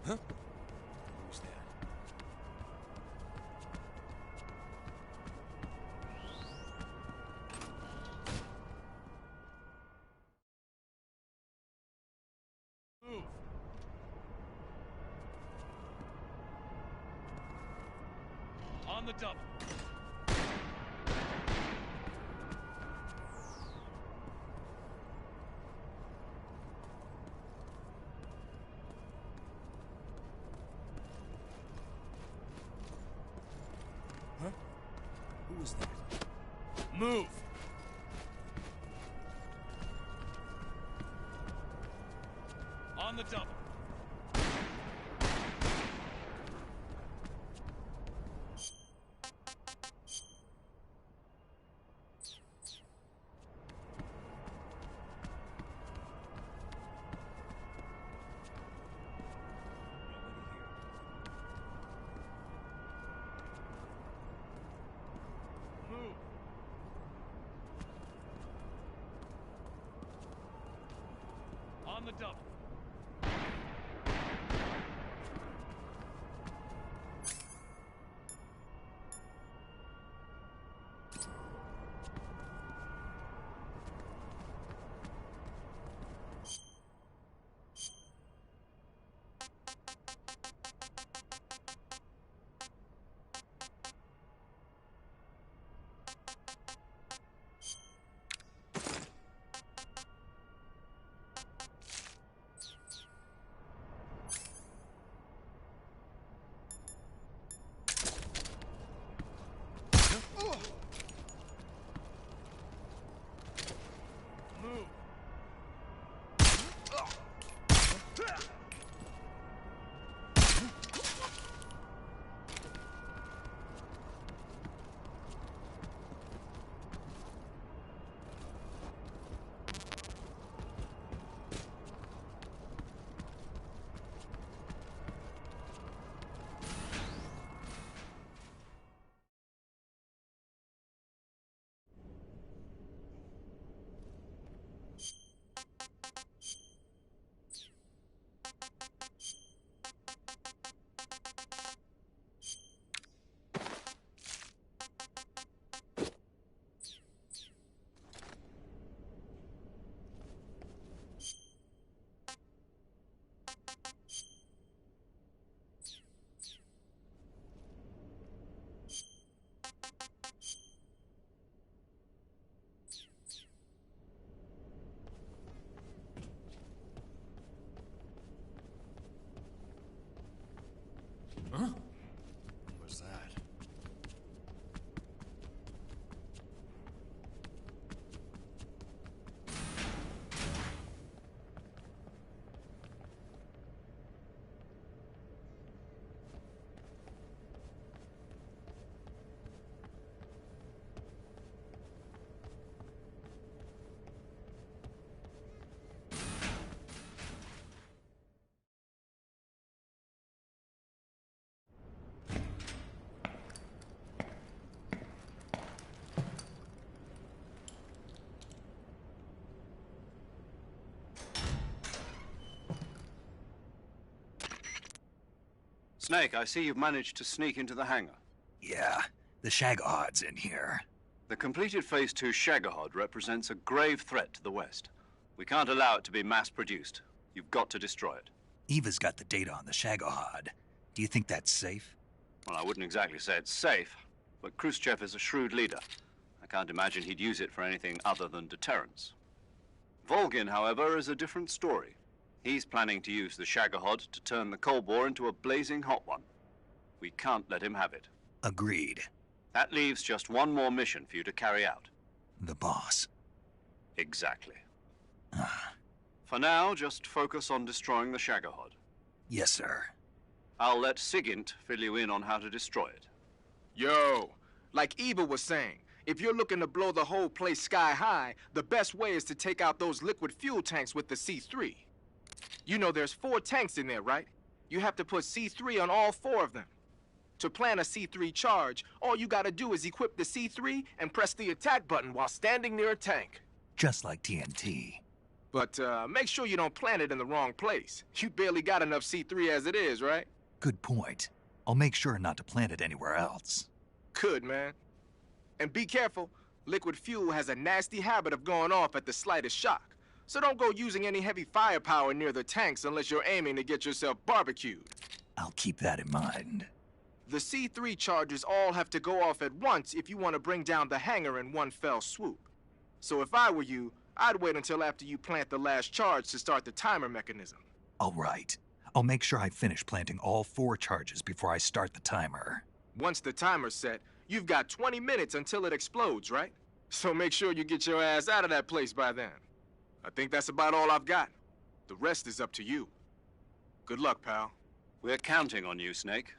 Huh? Who's that? Move. On the double. Huh? Who was that? Move! On the double. Move. On the double. Move. Huh? What was that? Snake, I see you've managed to sneak into the hangar. Yeah, the Shagahard's in here. The completed Phase 2 Shagahod represents a grave threat to the West. We can't allow it to be mass-produced. You've got to destroy it. Eva's got the data on the Shagahard. Do you think that's safe? Well, I wouldn't exactly say it's safe, but Khrushchev is a shrewd leader. I can't imagine he'd use it for anything other than deterrence. Volgin, however, is a different story. He's planning to use the Shagahod to turn the Cold War into a blazing hot one. We can't let him have it. Agreed. That leaves just one more mission for you to carry out. The boss. Exactly. For now, just focus on destroying the Shagahod. Yes, sir. I'll let Sigint fill you in on how to destroy it. Yo, like Eva was saying, if you're looking to blow the whole place sky high, the best way is to take out those liquid fuel tanks with the C3. You know there's 4 tanks in there, right? You have to put C3 on all 4 of them. To plan a C3 charge, all you gotta do is equip the C3 and press the attack button while standing near a tank. Just like TNT. But make sure you don't plant it in the wrong place. You barely got enough C3 as it is, right? Good point. I'll make sure not to plant it anywhere else. Good, man. And be careful. Liquid fuel has a nasty habit of going off at the slightest shock. So don't go using any heavy firepower near the tanks unless you're aiming to get yourself barbecued. I'll keep that in mind. The C3 charges all have to go off at once if you want to bring down the hangar in one fell swoop. So if I were you, I'd wait until after you plant the last charge to start the timer mechanism. All right. I'll make sure I finish planting all 4 charges before I start the timer. Once the timer's set, you've got 20 minutes until it explodes, right? So make sure you get your ass out of that place by then. I think that's about all I've got. The rest is up to you. Good luck, pal. We're counting on you, Snake.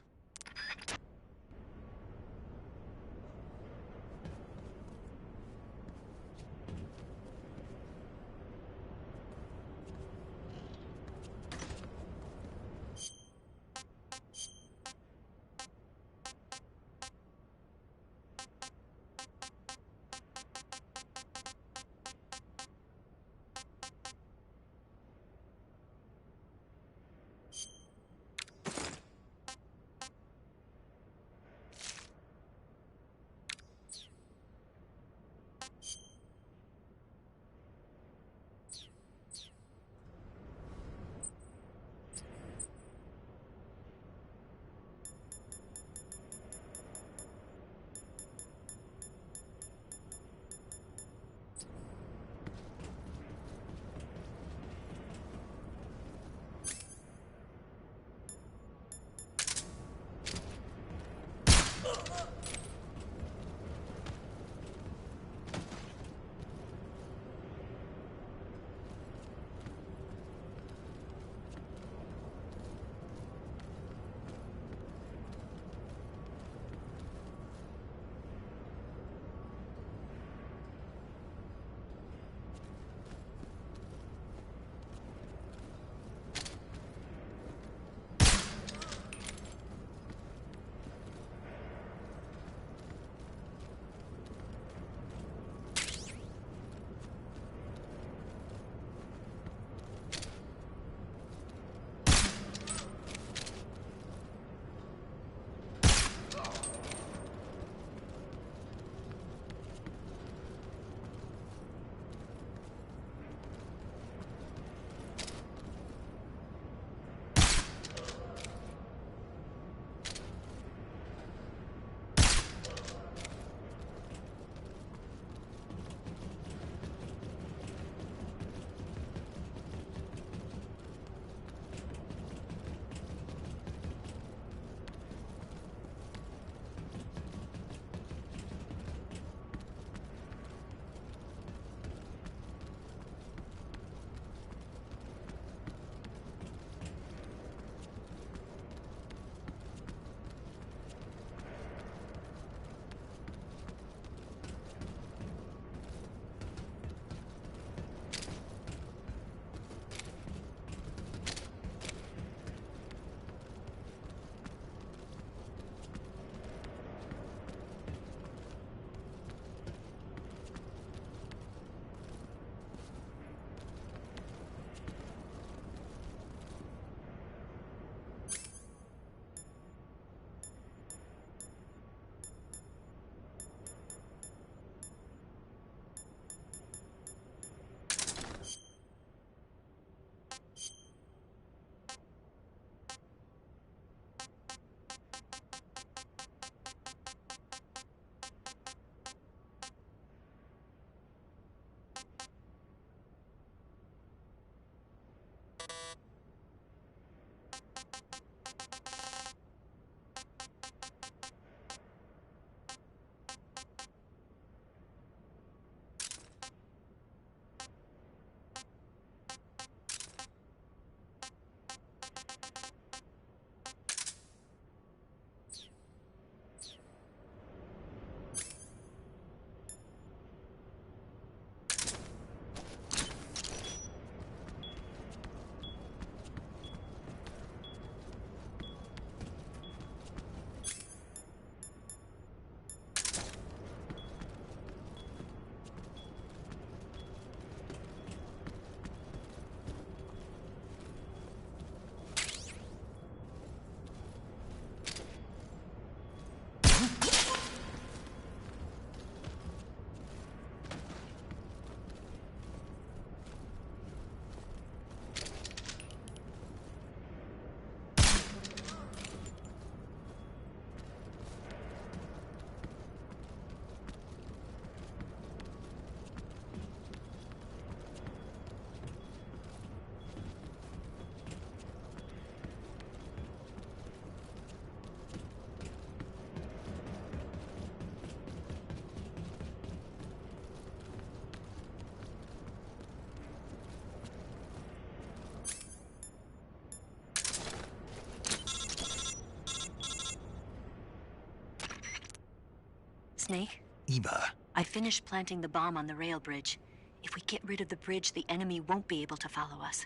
Snake? Eva, I finished planting the bomb on the rail bridge. If we get rid of the bridge, the enemy won't be able to follow us.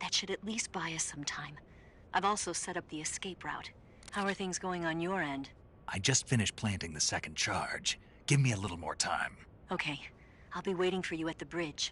That should at least buy us some time. I've also set up the escape route. How are things going on your end? I just finished planting the second charge. Give me a little more time. Okay. I'll be waiting for you at the bridge.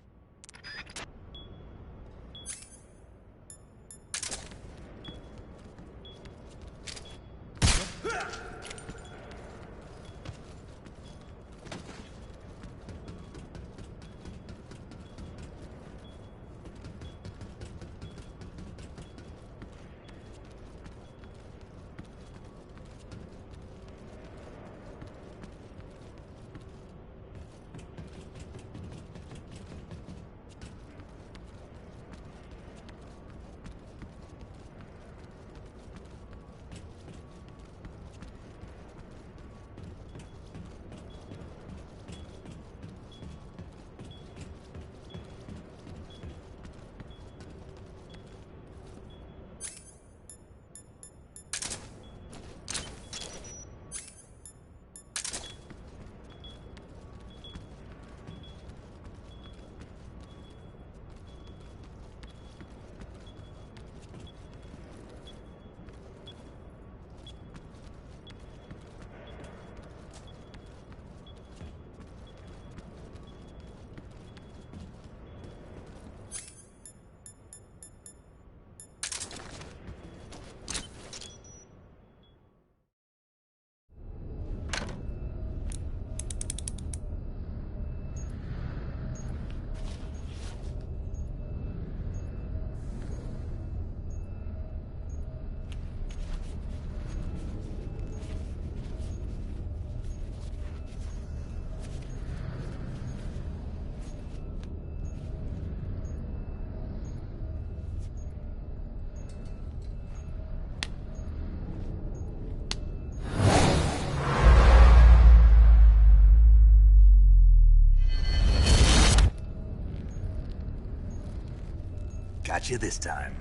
Got you this time.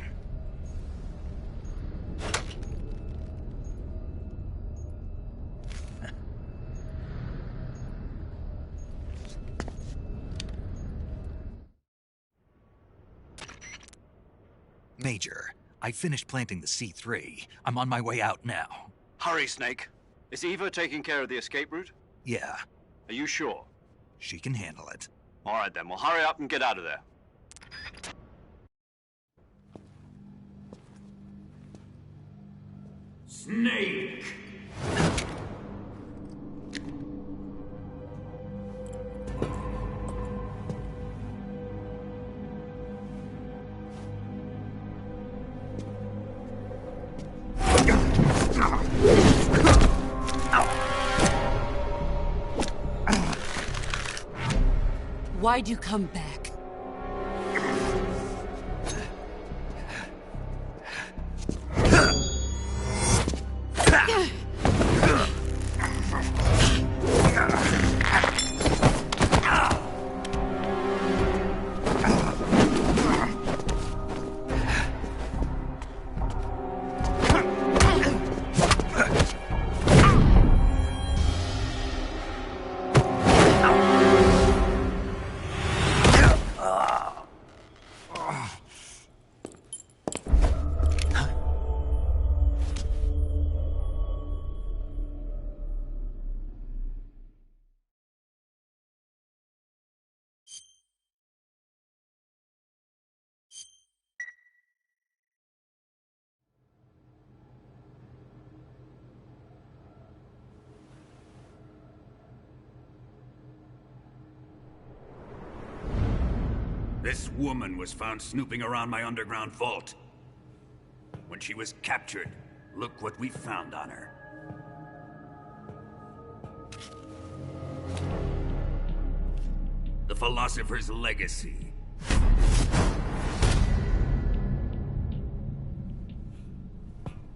Major, I finished planting the C3. I'm on my way out now. Hurry, Snake. Is Eva taking care of the escape route? Yeah, Are you sure? she can handle it. All right, then. Well, hurry up and get out of there. Snake! Why'd you come back? This woman was found snooping around my underground vault. When she was captured, look what we found on her. The philosopher's legacy.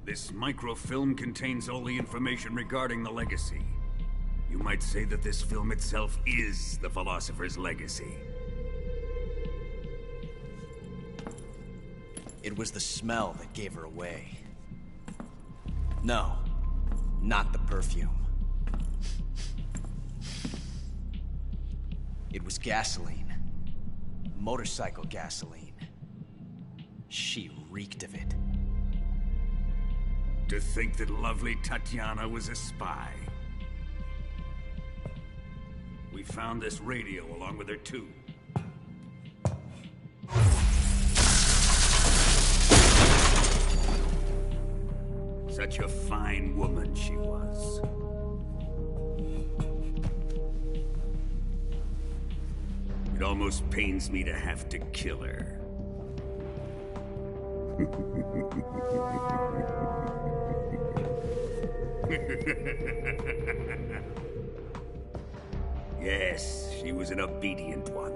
This microfilm contains all the information regarding the legacy. You might say that this film itself is the philosopher's legacy. It was the smell that gave her away. No, not the perfume. Gasoline. Motorcycle gasoline. She reeked of it. To think that lovely Tatiana was a spy. We found this radio along with her too. Such a fine woman she was. It almost pains me to have to kill her. Yes, she was an obedient one.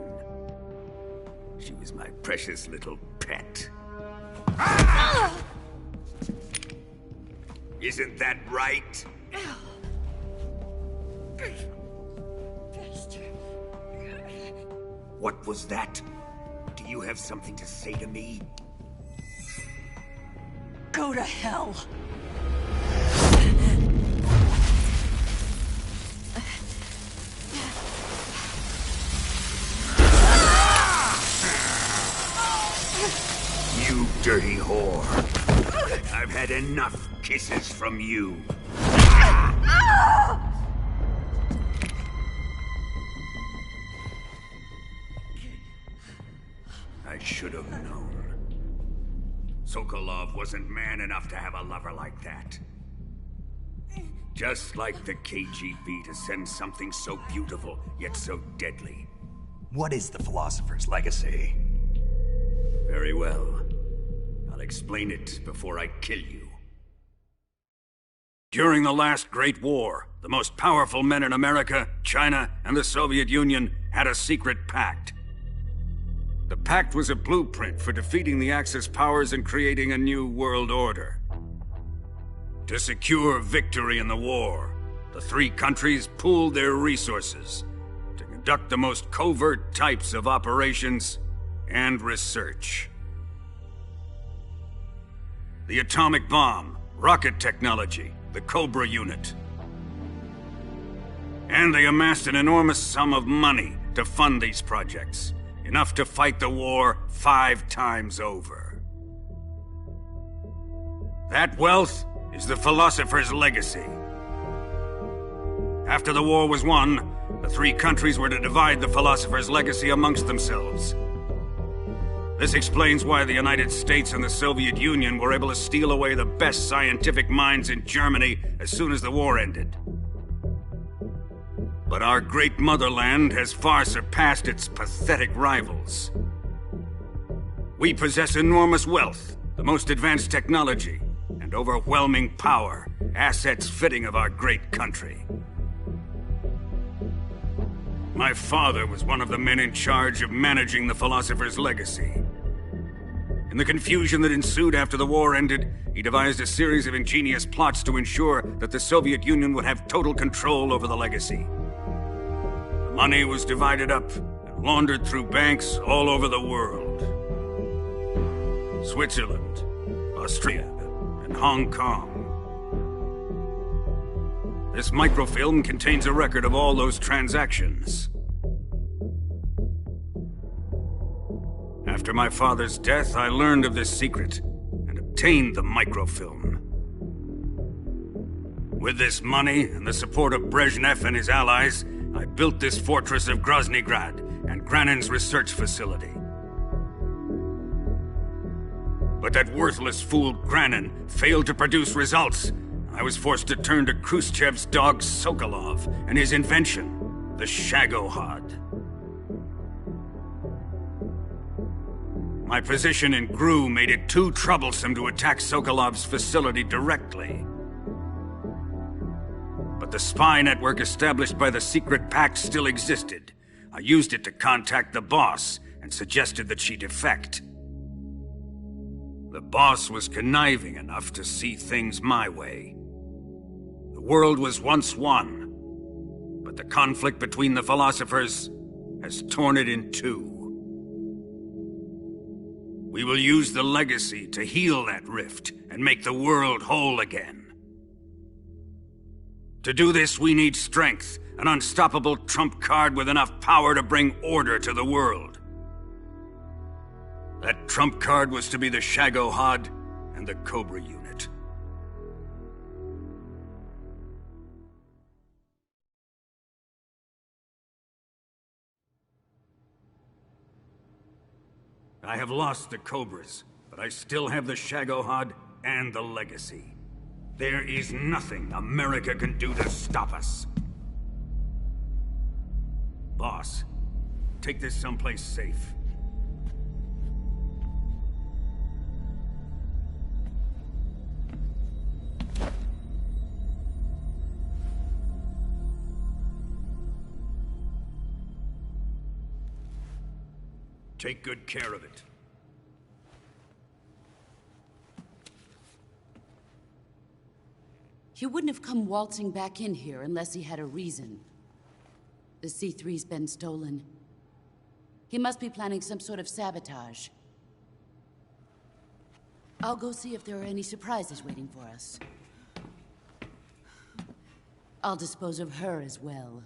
She was my precious little pet. Ah! Isn't that right? What was that? Do you have something to say to me? Go to hell. You dirty whore. I've had enough kisses from you. I should have known. Sokolov wasn't man enough to have a lover like that. Just like the KGB to send something so beautiful, yet so deadly. What is the philosopher's legacy? Very well. I'll explain it before I kill you. During the last Great War, the most powerful men in America, China, and the Soviet Union had a secret pact. The pact was a blueprint for defeating the Axis powers and creating a new world order. To secure victory in the war, the three countries pooled their resources to conduct the most covert types of operations and research. The atomic bomb, rocket technology, the Cobra unit. And they amassed an enormous sum of money to fund these projects. Enough to fight the war 5 times over. That wealth is the philosopher's legacy. After the war was won, the three countries were to divide the philosopher's legacy amongst themselves. This explains why the United States and the Soviet Union were able to steal away the best scientific minds in Germany as soon as the war ended. But our great motherland has far surpassed its pathetic rivals. We possess enormous wealth, the most advanced technology, and overwhelming power, assets fitting of our great country. My father was one of the men in charge of managing the philosopher's legacy. In the confusion that ensued after the war ended, he devised a series of ingenious plots to ensure that the Soviet Union would have total control over the legacy. Money was divided up and laundered through banks all over the world. Switzerland, Austria, and Hong Kong. This microfilm contains a record of all those transactions. After my father's death, I learned of this secret and obtained the microfilm. With this money and the support of Brezhnev and his allies, I built this fortress of Groznygrad and Granin's research facility. But that worthless fool Granin failed to produce results. I was forced to turn to Khrushchev's dog Sokolov and his invention, the Shagohod. My position in GRU made it too troublesome to attack Sokolov's facility directly. But the spy network established by the secret pact still existed. I used it to contact the boss and suggested that she defect. The boss was conniving enough to see things my way. The world was once one, but the conflict between the philosophers has torn it in two. We will use the legacy to heal that rift and make the world whole again. To do this, we need strength, An unstoppable trump card with enough power to bring order to the world. That trump card was to be the Shagohod and the Cobra unit. I have lost the Cobras, but I still have the Shagohod and the Legacy. There is nothing America can do to stop us. Boss, take this someplace safe. Take good care of it. He wouldn't have come waltzing back in here unless he had a reason. The C3's been stolen. He must be planning some sort of sabotage. I'll go see if there are any surprises waiting for us. I'll dispose of her as well.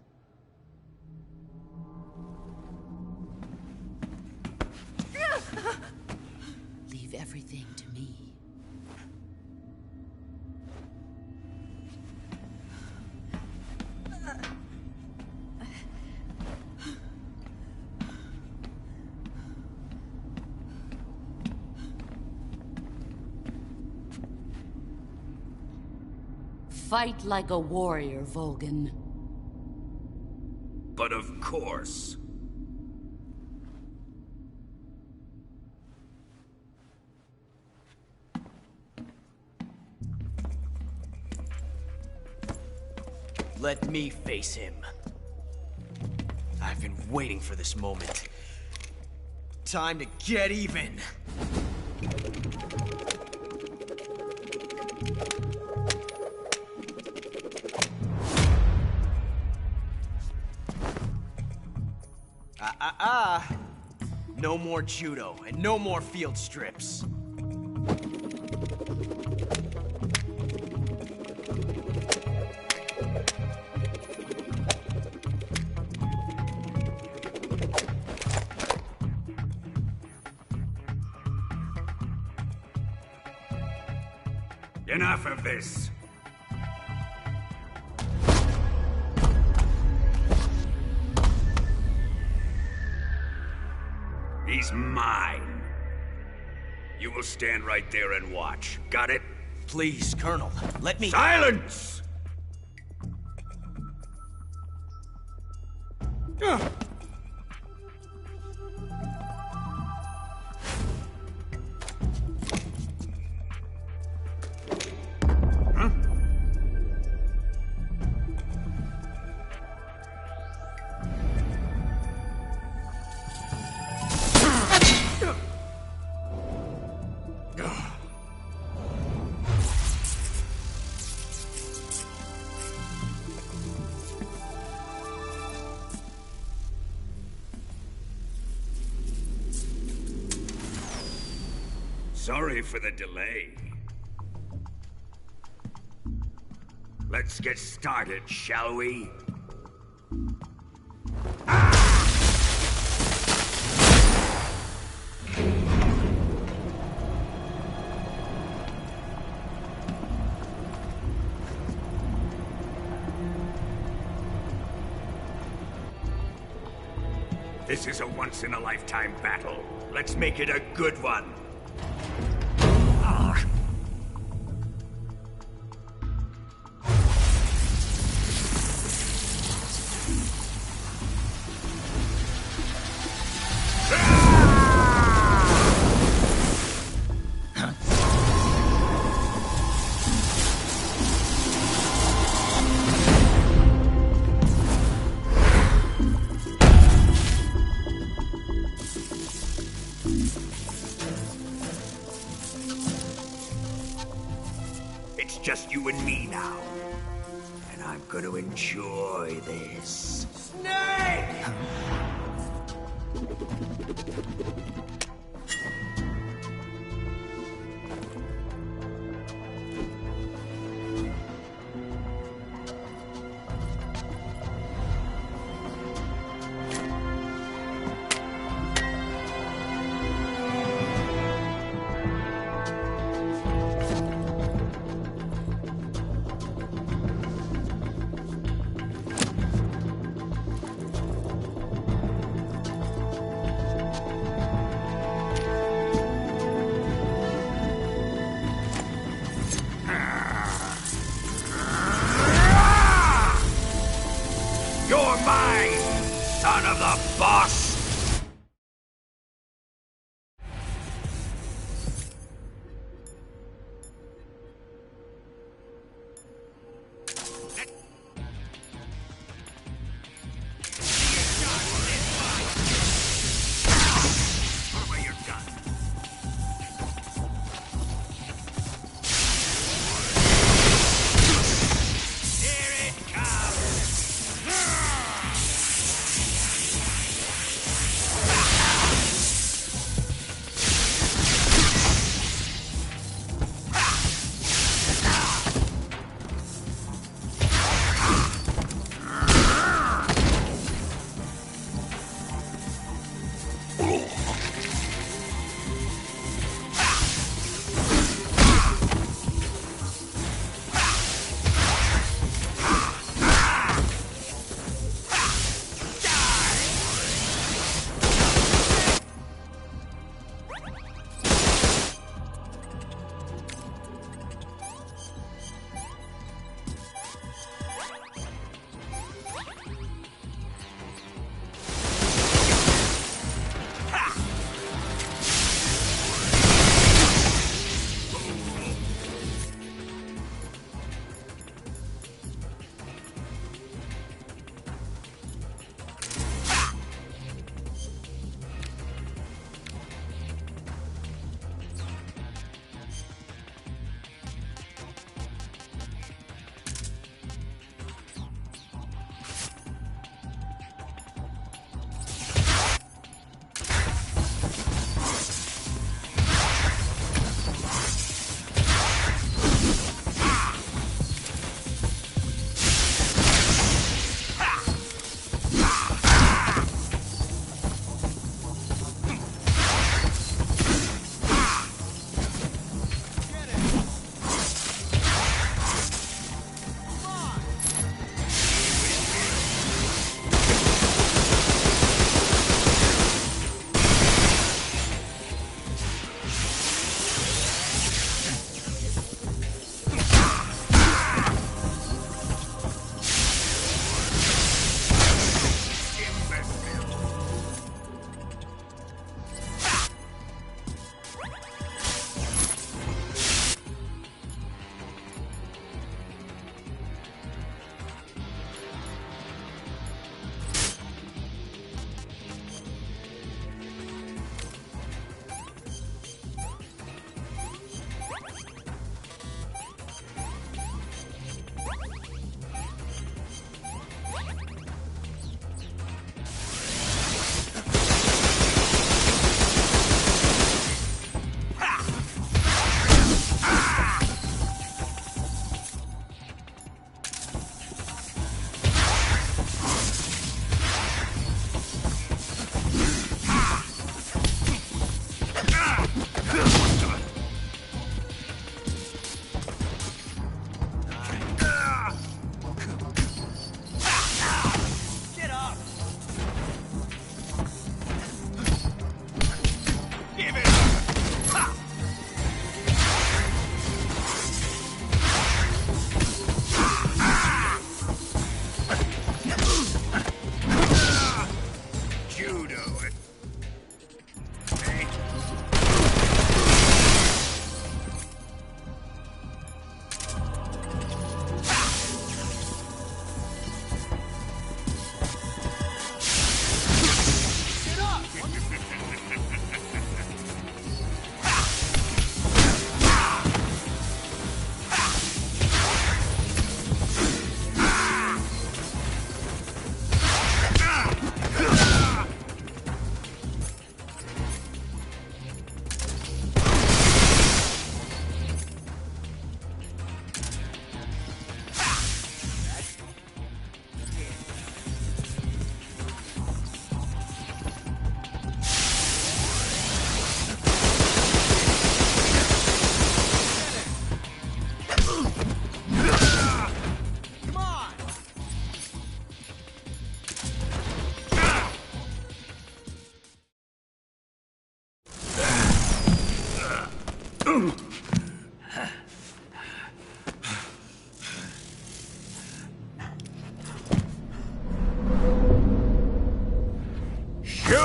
Leave everything to me. Fight like a warrior, Volgin. But of course. Let me face him. I've been waiting for this moment. Time to get even. No more judo, and no more field strips. Enough of this. He's mine. You will stand right there and watch. Got it? Please, Colonel, let me— Silence! Sorry for the delay. Let's get started, shall we? This is a once-in-a-lifetime battle. Let's make it a good one. It's just you and me now. And I'm gonna enjoy this. Snake! You're mine, son of the boss!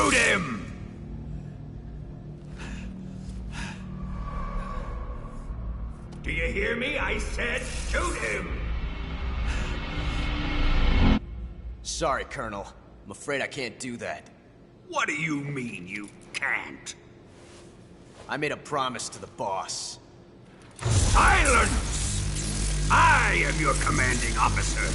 Shoot him! Do you hear me? I said shoot him! Sorry, Colonel. I'm afraid I can't do that. What do you mean you can't? I made a promise to the boss. Silence! I am your commanding officer.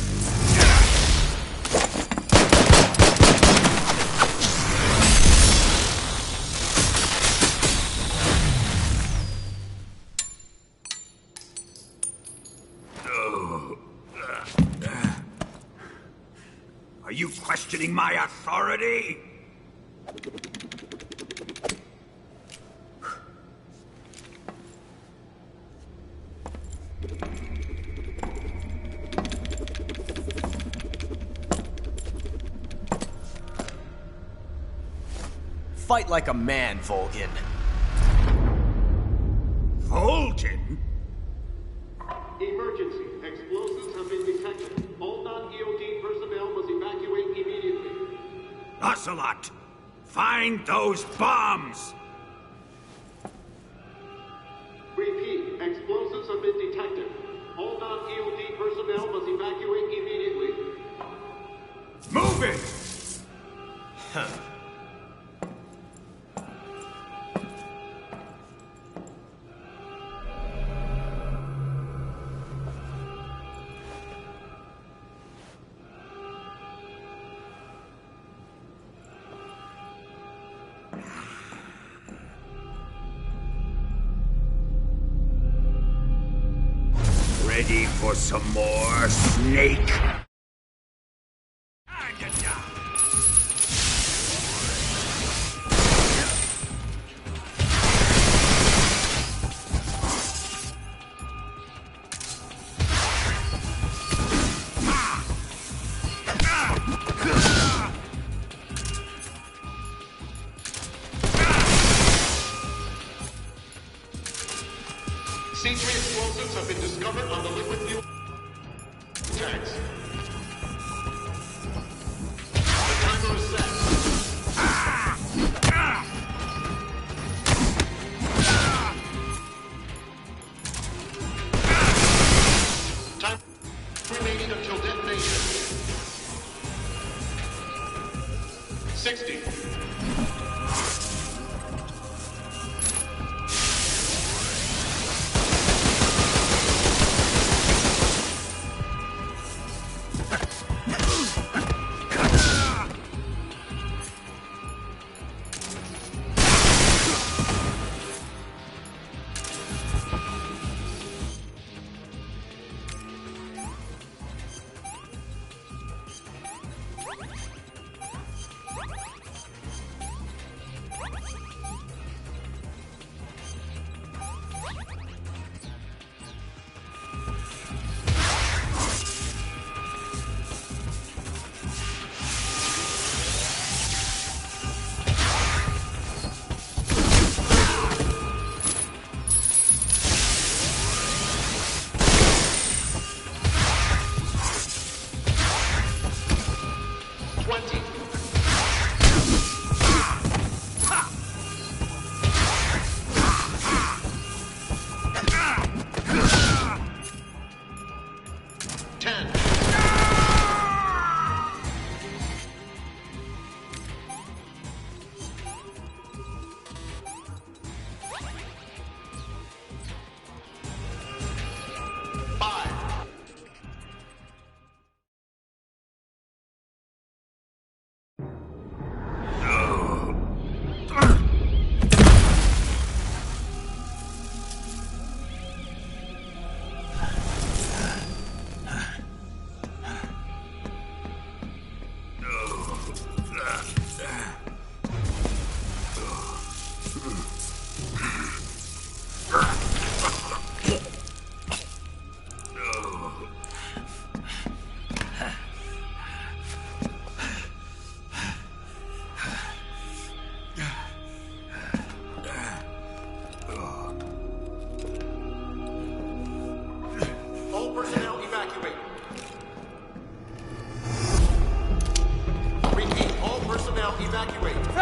Are you questioning my authority? Fight like a man, Volgin. Volgin? Emergency. Explosives have been detected. All non-EOD personnel must evacuate immediately. Ocelot! Find those bombs! Repeat. Explosives have been detected. All non-EOD personnel must evacuate immediately. Move it! Huh. Ready for some more, Snake? C3 explosives have been discovered on the liquid fuel tanks. The timer is set. Time remaining until detonation. 60.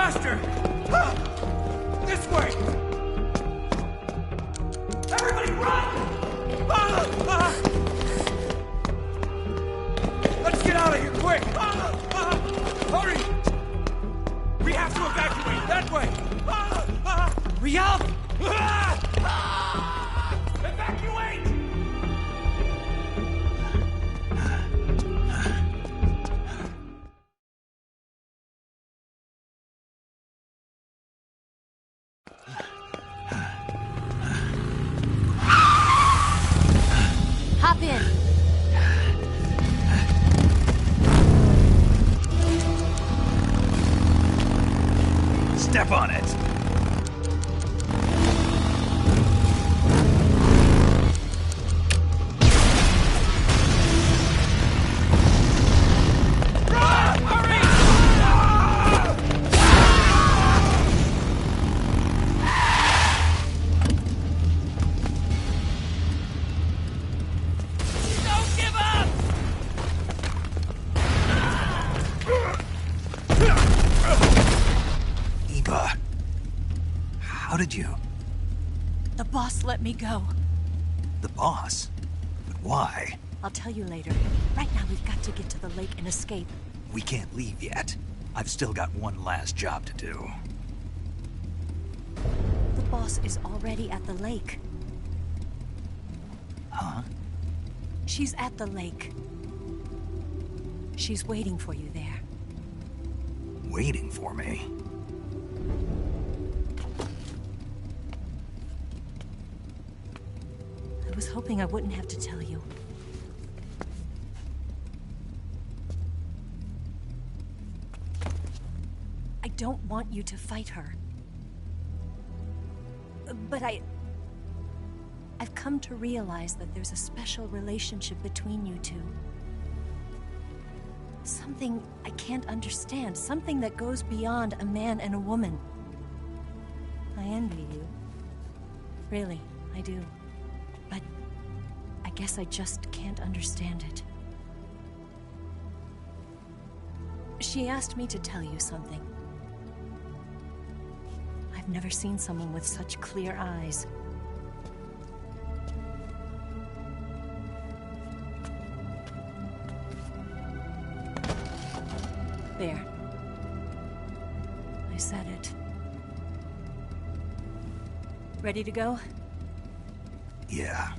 Faster! This way! Everybody run! Let's get out of here, quick! Hurry! We have to evacuate, that way! Hurry up! Evacuate! Hop in. Step on it. How did you? The boss let me go. The boss? But why? I'll tell you later. Right now we've got to get to the lake and escape. We can't leave yet. I've still got one last job to do. The boss is already at the lake. Huh? She's at the lake. She's waiting for you there. Waiting for me? I was hoping I wouldn't have to tell you. I don't want you to fight her. But I've come to realize that there's a special relationship between you two. Something I can't understand. Something that goes beyond a man and a woman. I envy you. Really, I do. But I guess I just can't understand it. She asked me to tell you something. I've never seen someone with such clear eyes. There. I said it. Ready to go? Yeah.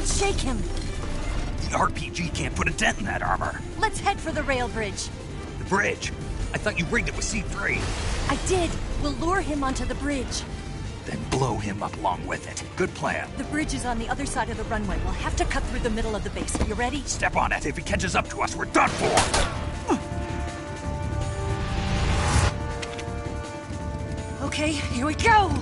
Shake him! The RPG can't put a dent in that armor. Let's head for the rail bridge. The bridge? I thought you rigged it with C3. I did. We'll lure him onto the bridge. Then blow him up along with it. Good plan. The bridge is on the other side of the runway. We'll have to cut through the middle of the base. You ready? Step on it. If he catches up to us, we're done for. Okay, here we go!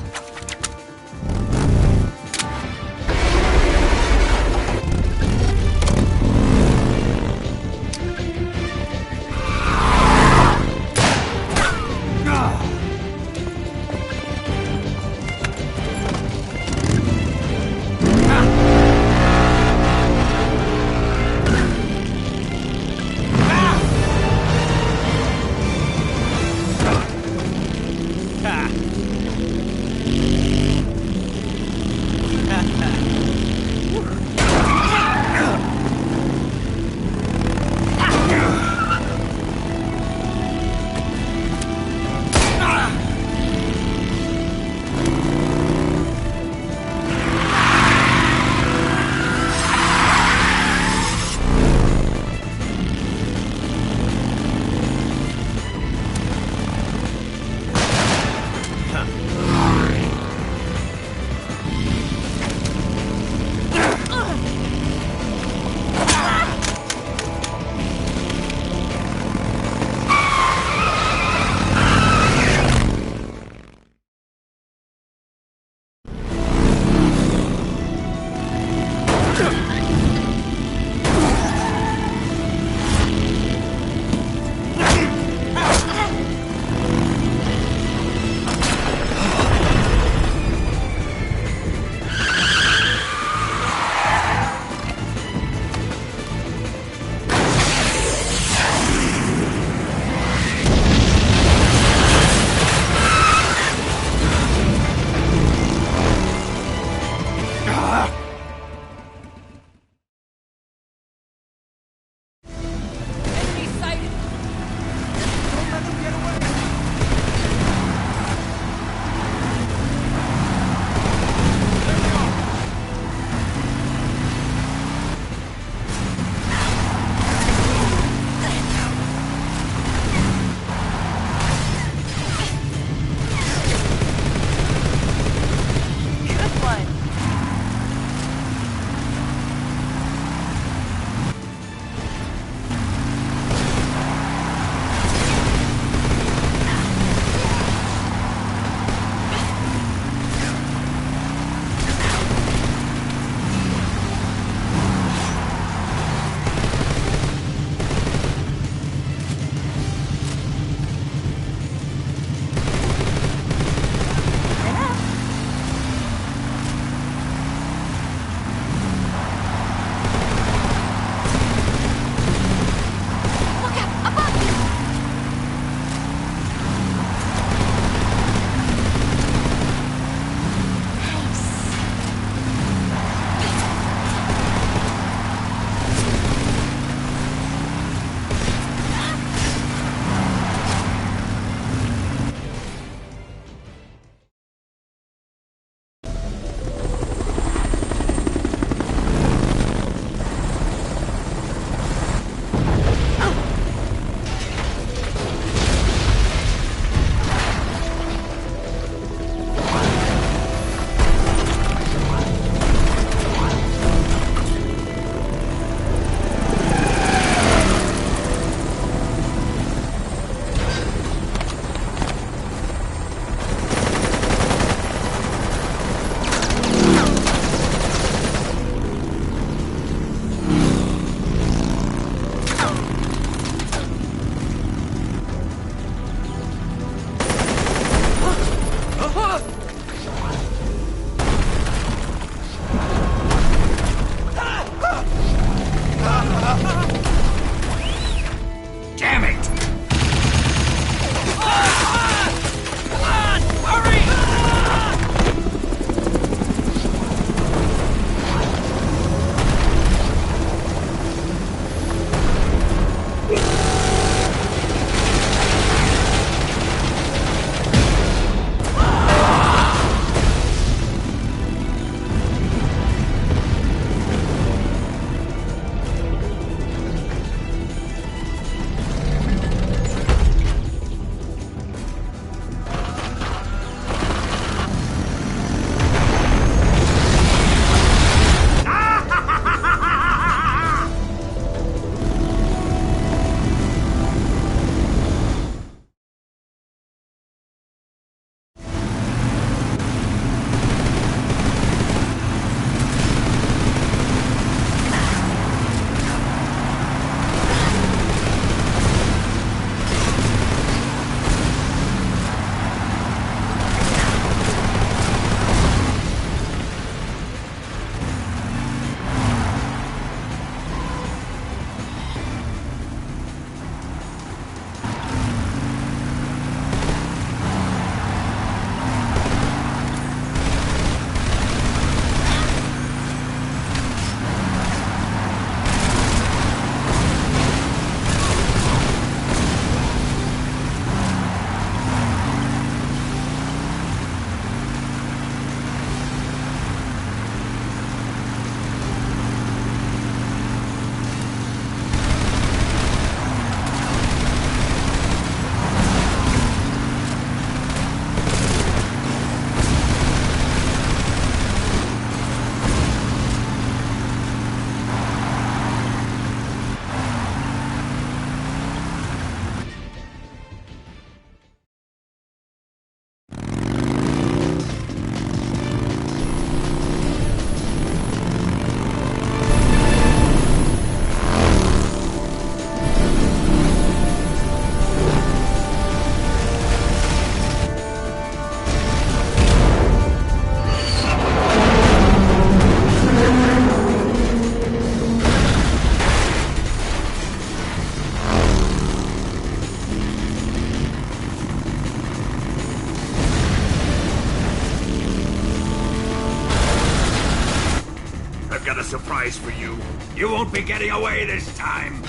got a surprise for you. You won't be getting away this time.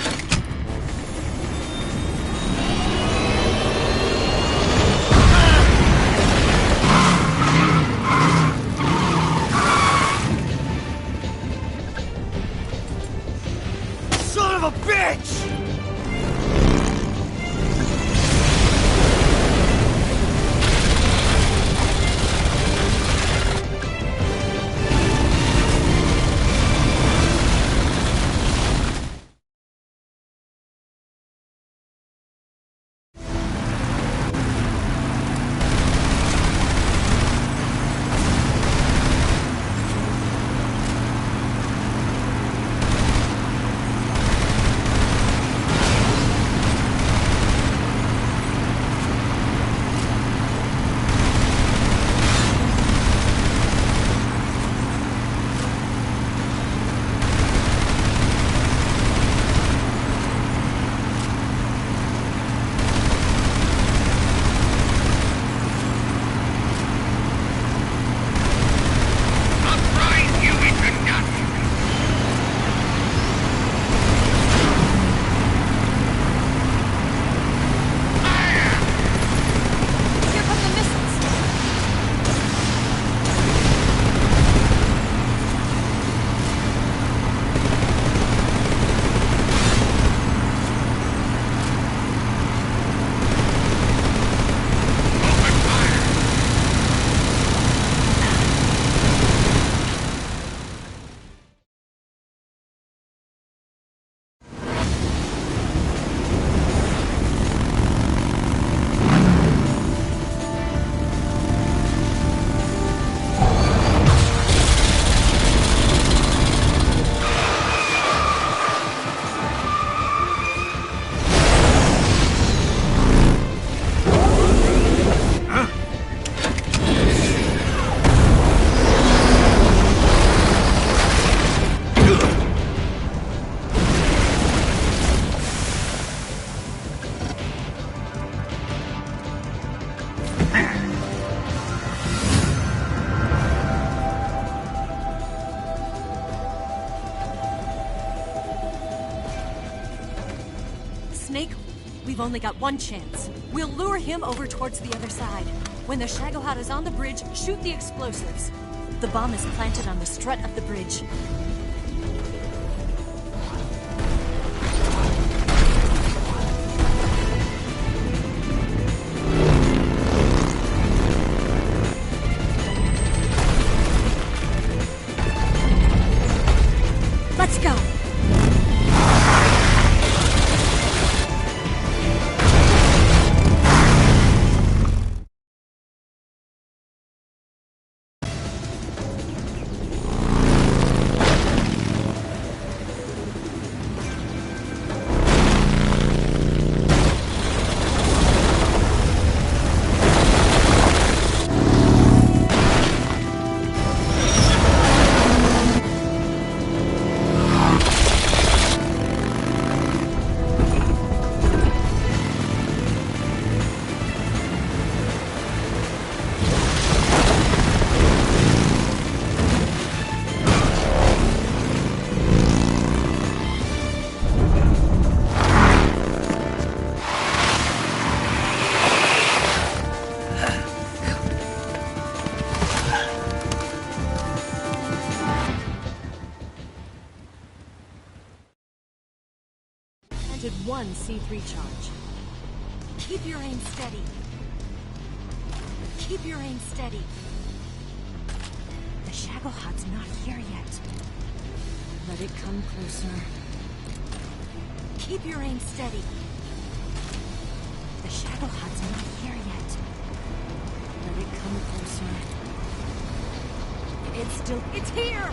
Son of a bitch! We've only got one chance. We'll lure him over towards the other side. When the Shagohod is on the bridge, shoot the explosives. The bomb is planted on the strut of the bridge. Let's go! One C3 charge. Keep your aim steady. Keep your aim steady. The Shagohod's not here yet. Let it come closer. Keep your aim steady. The Shagohod's not here yet. Let it come closer. It's here!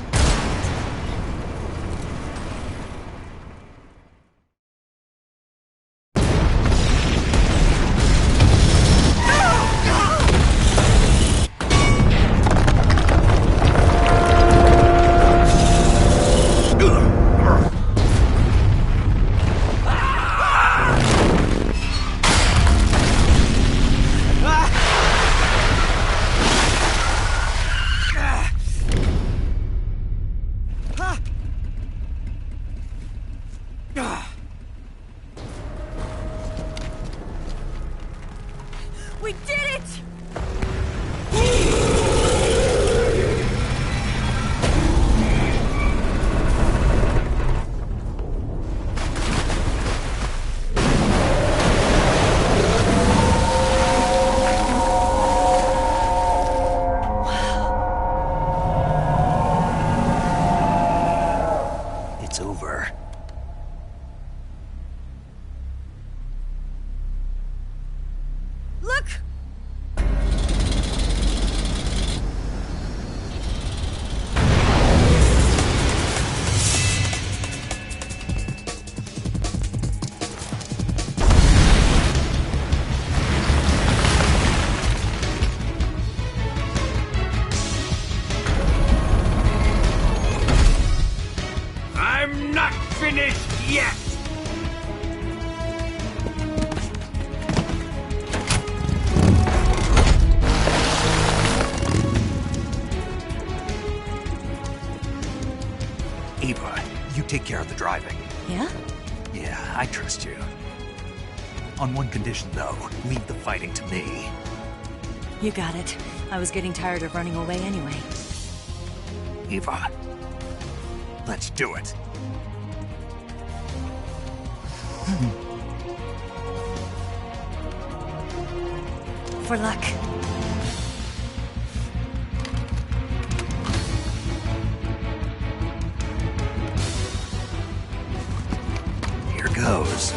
take care of the driving. Yeah? Yeah, I trust you. On one condition, though. Leave the fighting to me. You got it. I was getting tired of running away anyway. Eva, let's do it. For luck. Here goes.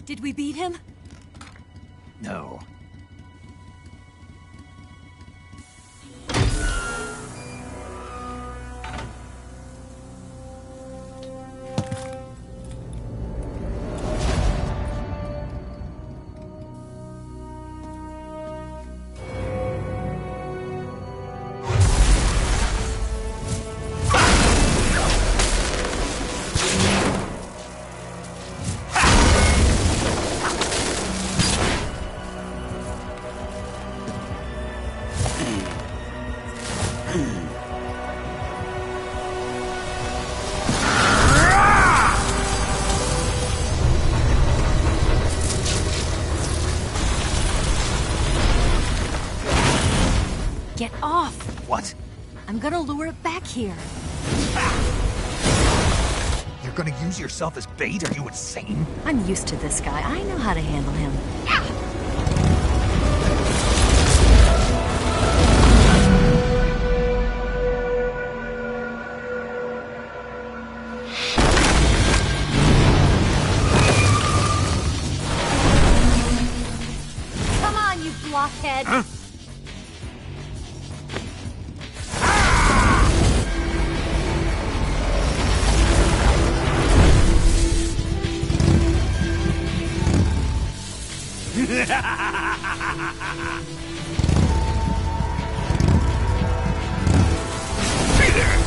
Did we beat him? No. Get off! What? I'm gonna lure it back here. You're gonna use yourself as bait? Are you insane? I'm used to this guy. I know how to handle him. Come on, you blockhead! Huh? Hey there!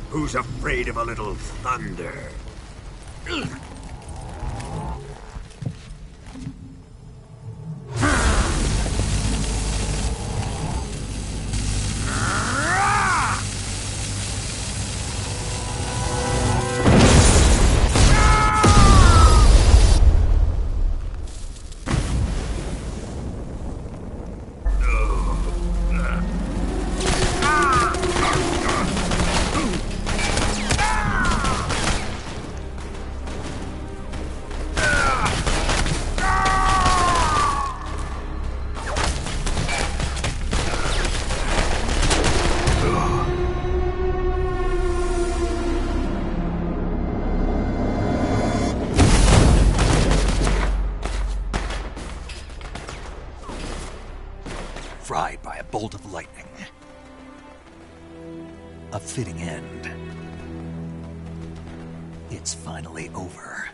Who's afraid of a little thunder? Fried by a bolt of lightning. A fitting end. It's finally over.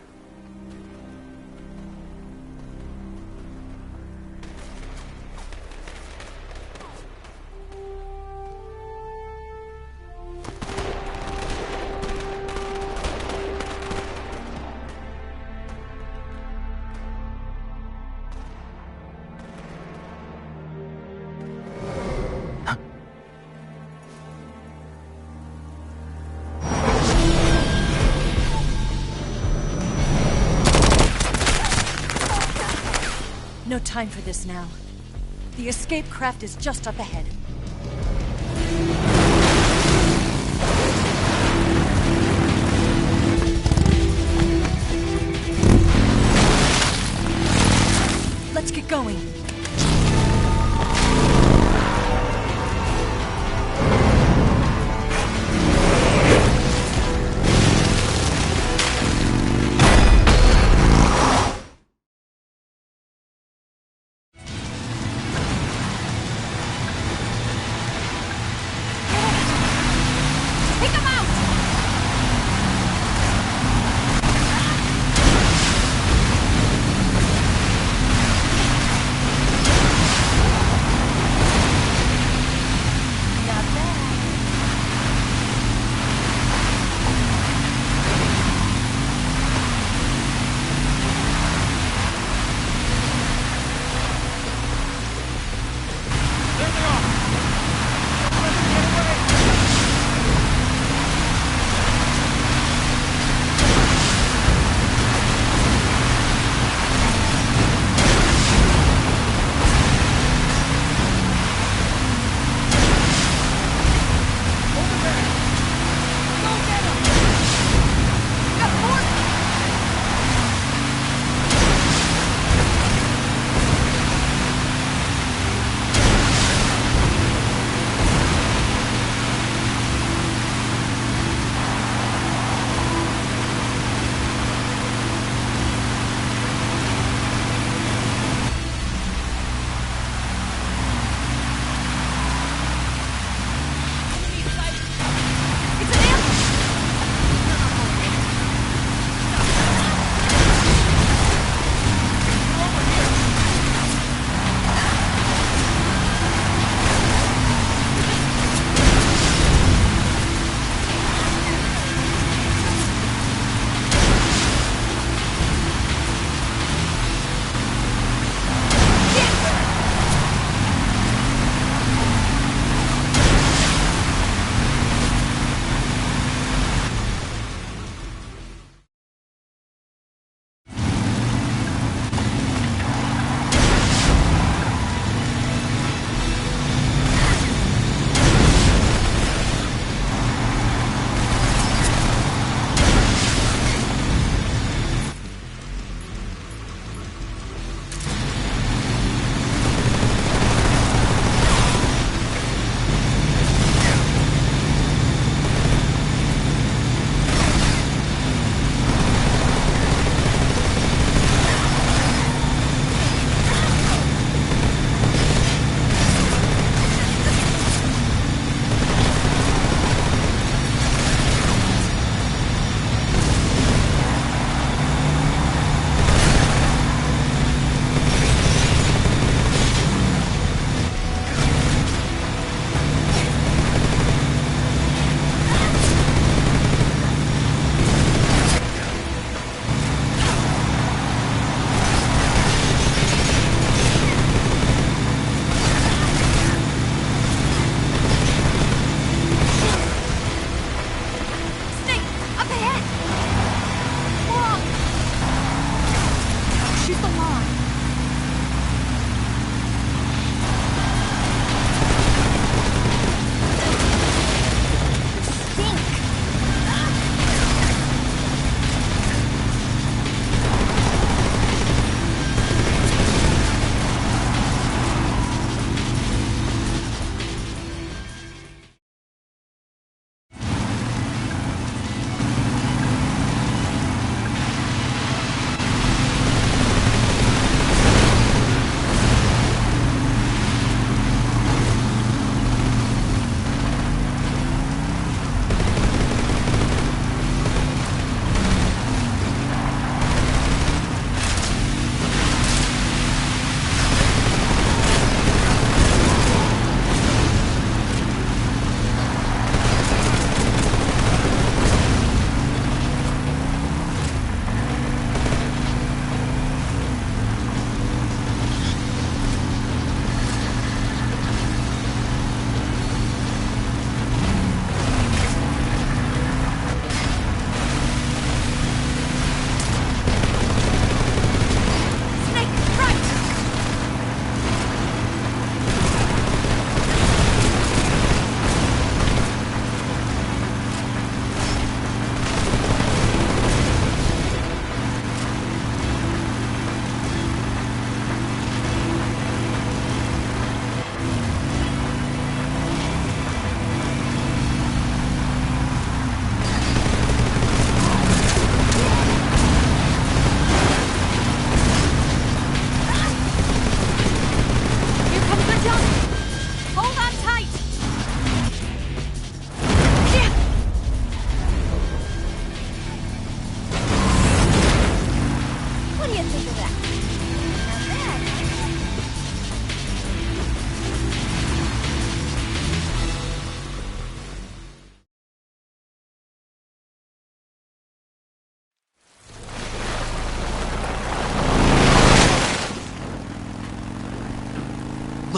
time for this now. The escape craft is just up ahead. Let's get going.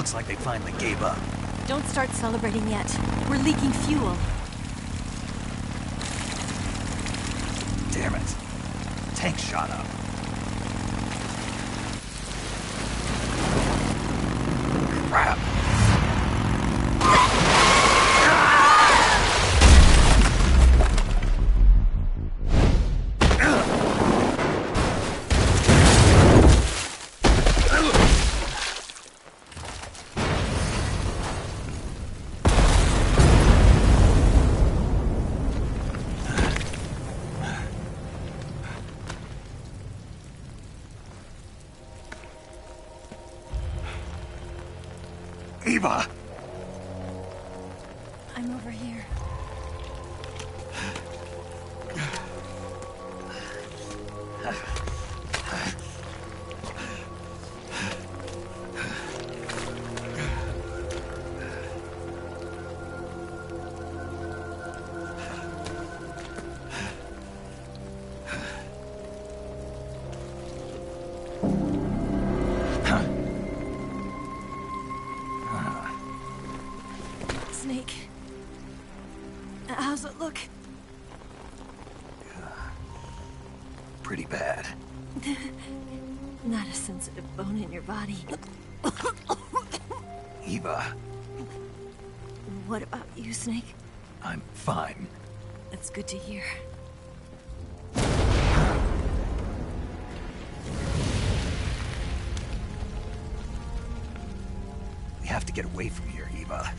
Looks like they finally gave up. Don't start celebrating yet. We're leaking fuel. Damn it. Tank shot up. Crap. Eva! I'm over here. Snake. How's it look? Pretty bad. Not a sensitive bone in your body. Eva, What about you, Snake? I'm fine. That's good to hear. We have to get away from here, Eva.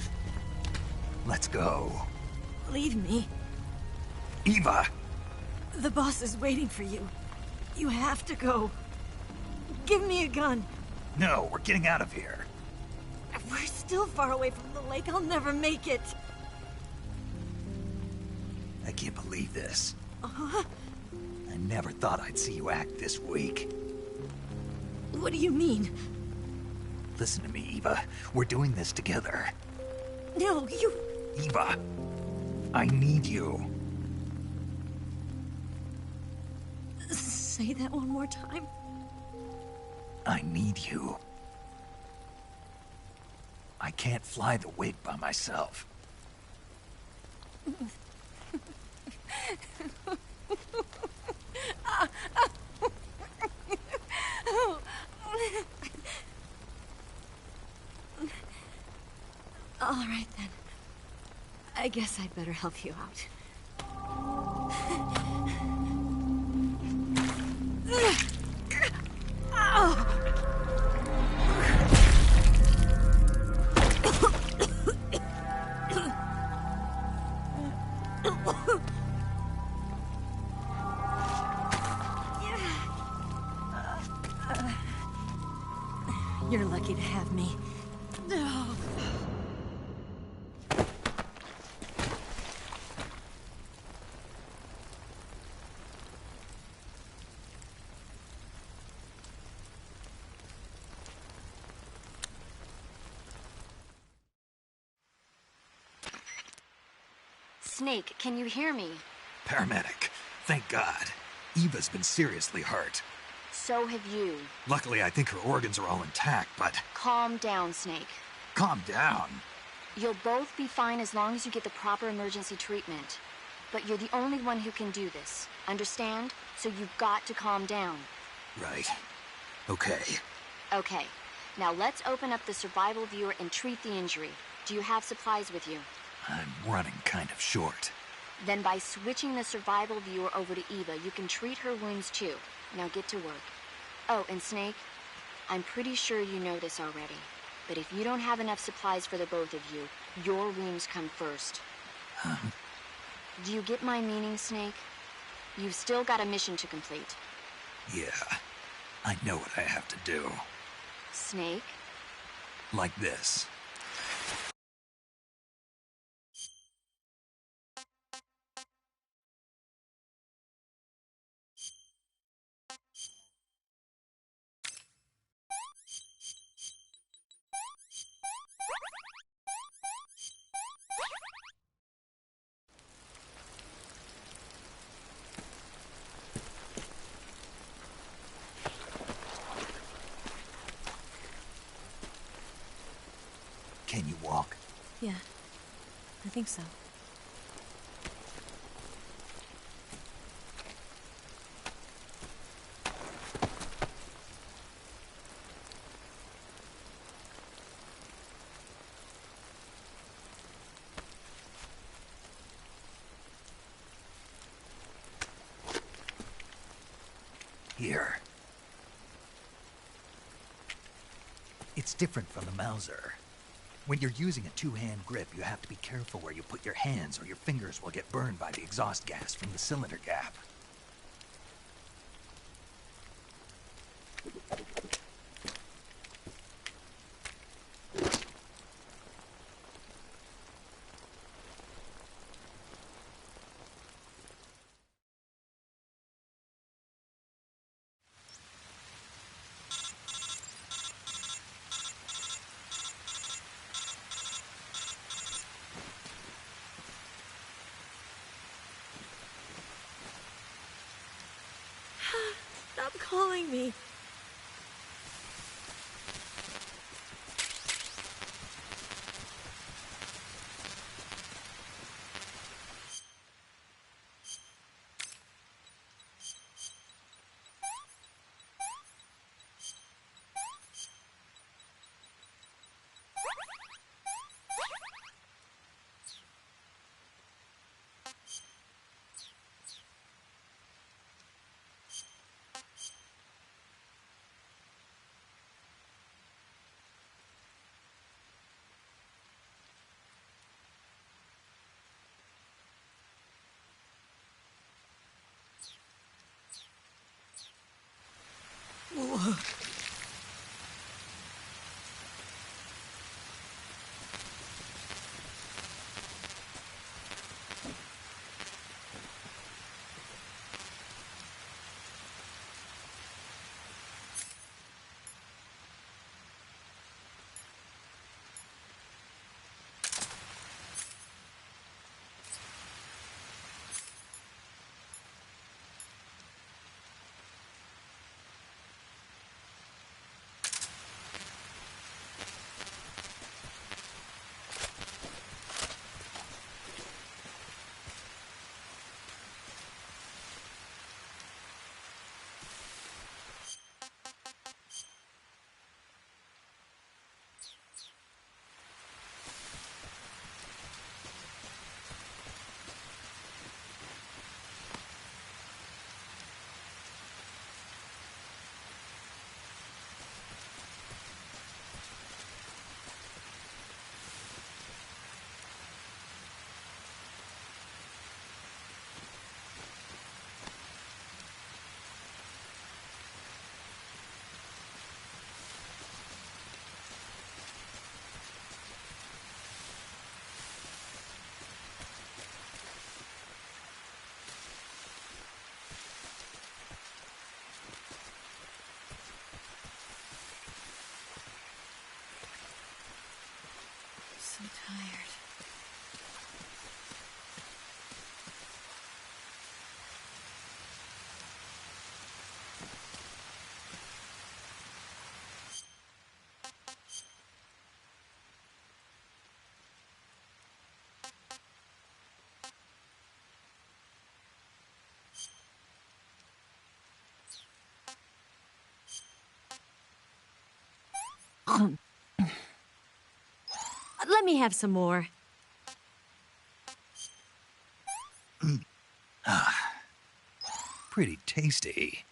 Let's go. Leave me. Eva! The boss is waiting for you. You have to go. Give me a gun. No, we're getting out of here. We're still far away from the lake. I'll never make it. I can't believe this. I never thought I'd see you act this weak. What do you mean? Listen to me, Eva. We're doing this together. No, you... Eva, I need you. Say that one more time. I need you. I can't fly the wig by myself. All right, then. I guess I'd better help you out. You're lucky to have me. Snake, can you hear me? Paramedic. Thank God. Eva's been seriously hurt. So have you. Luckily, I think her organs are all intact, but... Calm down, Snake. Calm down. You'll both be fine as long as you get the proper emergency treatment. But you're the only one who can do this. Understand? So you've got to calm down. Right. Okay. Okay. Now let's open up the survival viewer and treat the injury. Do you have supplies with you? I'm running kind of short. Then by switching the survival viewer over to Eva, you can treat her wounds too. Now get to work. Oh, and Snake, I'm pretty sure you know this already, but if you don't have enough supplies for the both of you, your wounds come first. Huh? Do you get my meaning, Snake? You've still got a mission to complete. Yeah. I know what I have to do. Snake? Like this. think so. Here. It's different from the Mauser. When you're using a two-hand grip, you have to be careful where you put your hands or your fingers will get burned by the exhaust gas from the cylinder gap. Stop calling me. So tired. Let me have some more. Pretty tasty.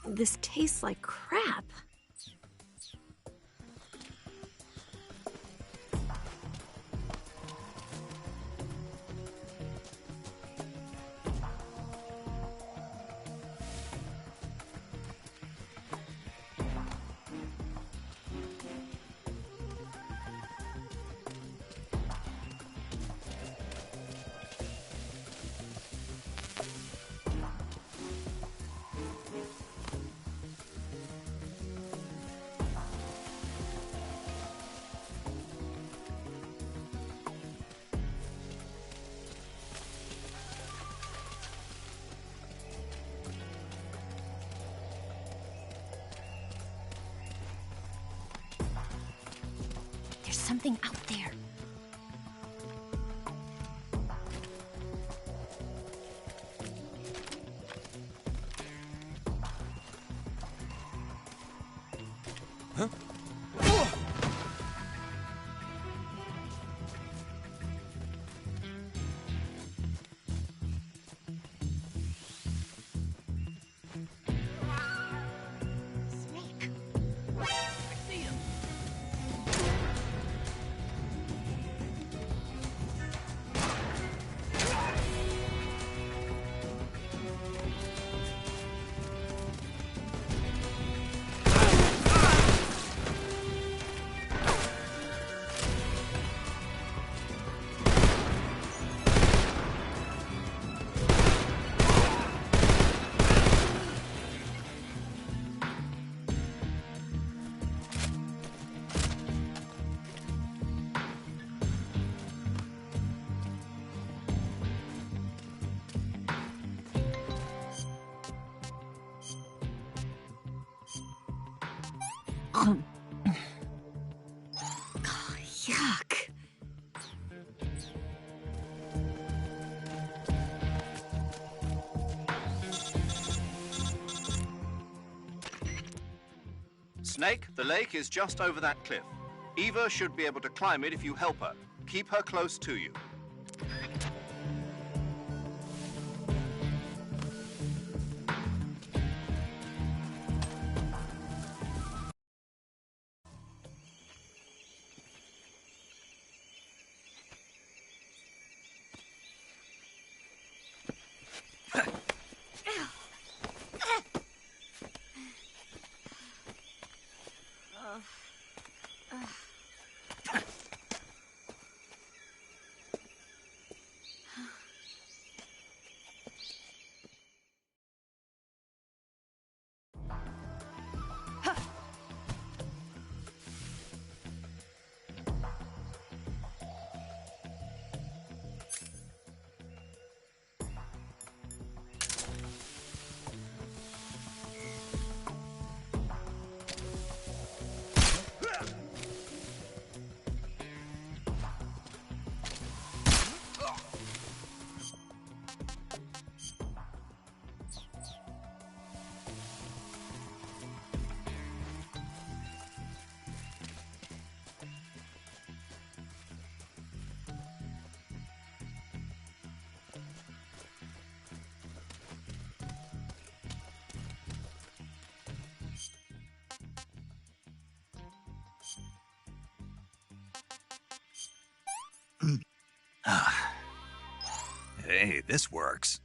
This tastes like crap. There's something out there. Huh? Yuck. Snake, the lake is just over that cliff. Eva should be able to climb it if you help her. Keep her close to you. Hey, this works.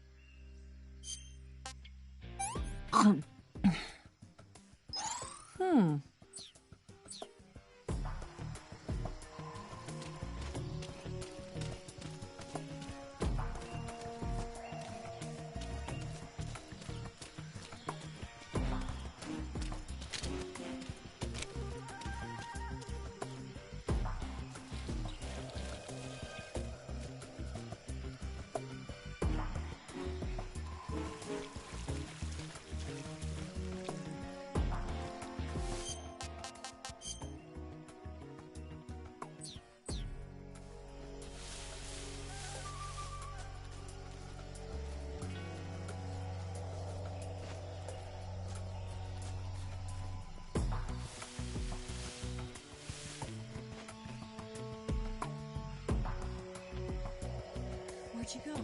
Where'd you go?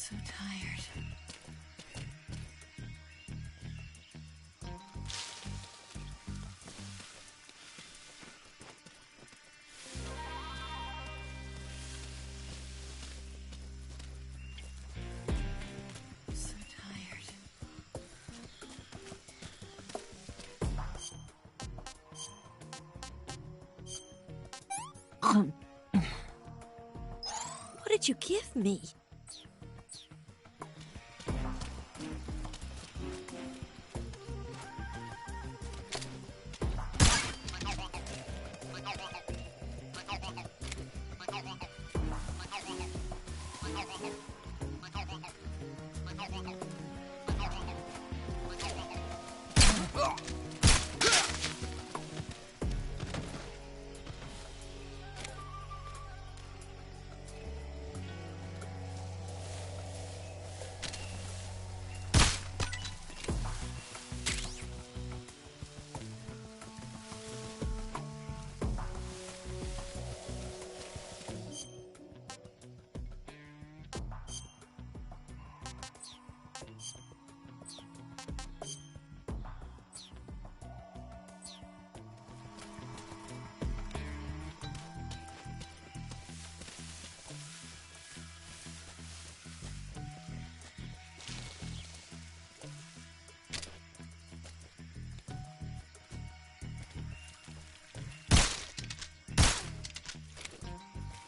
So tired. So tired. What did you give me?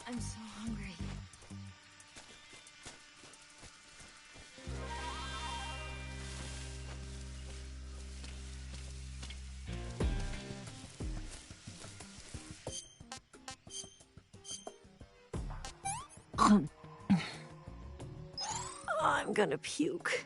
I'm so hungry. I'm gonna puke.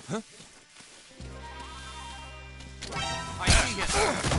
Huh? I see him.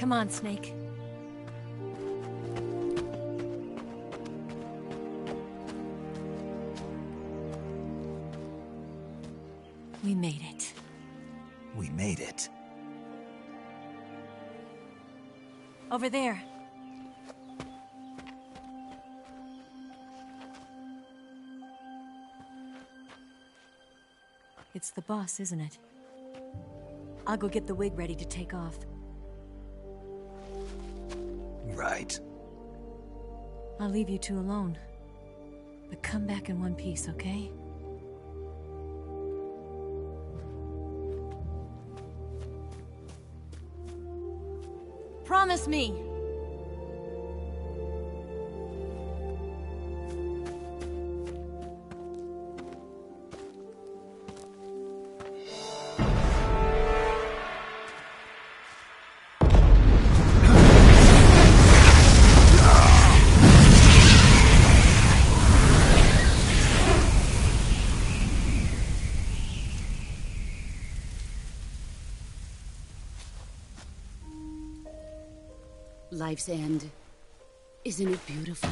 Come on, Snake. Over there. It's the boss, isn't it? I'll go get the wig ready to take off. Right. I'll leave you two alone. But come back in one piece, okay? Promise me! Life's end. Isn't it beautiful?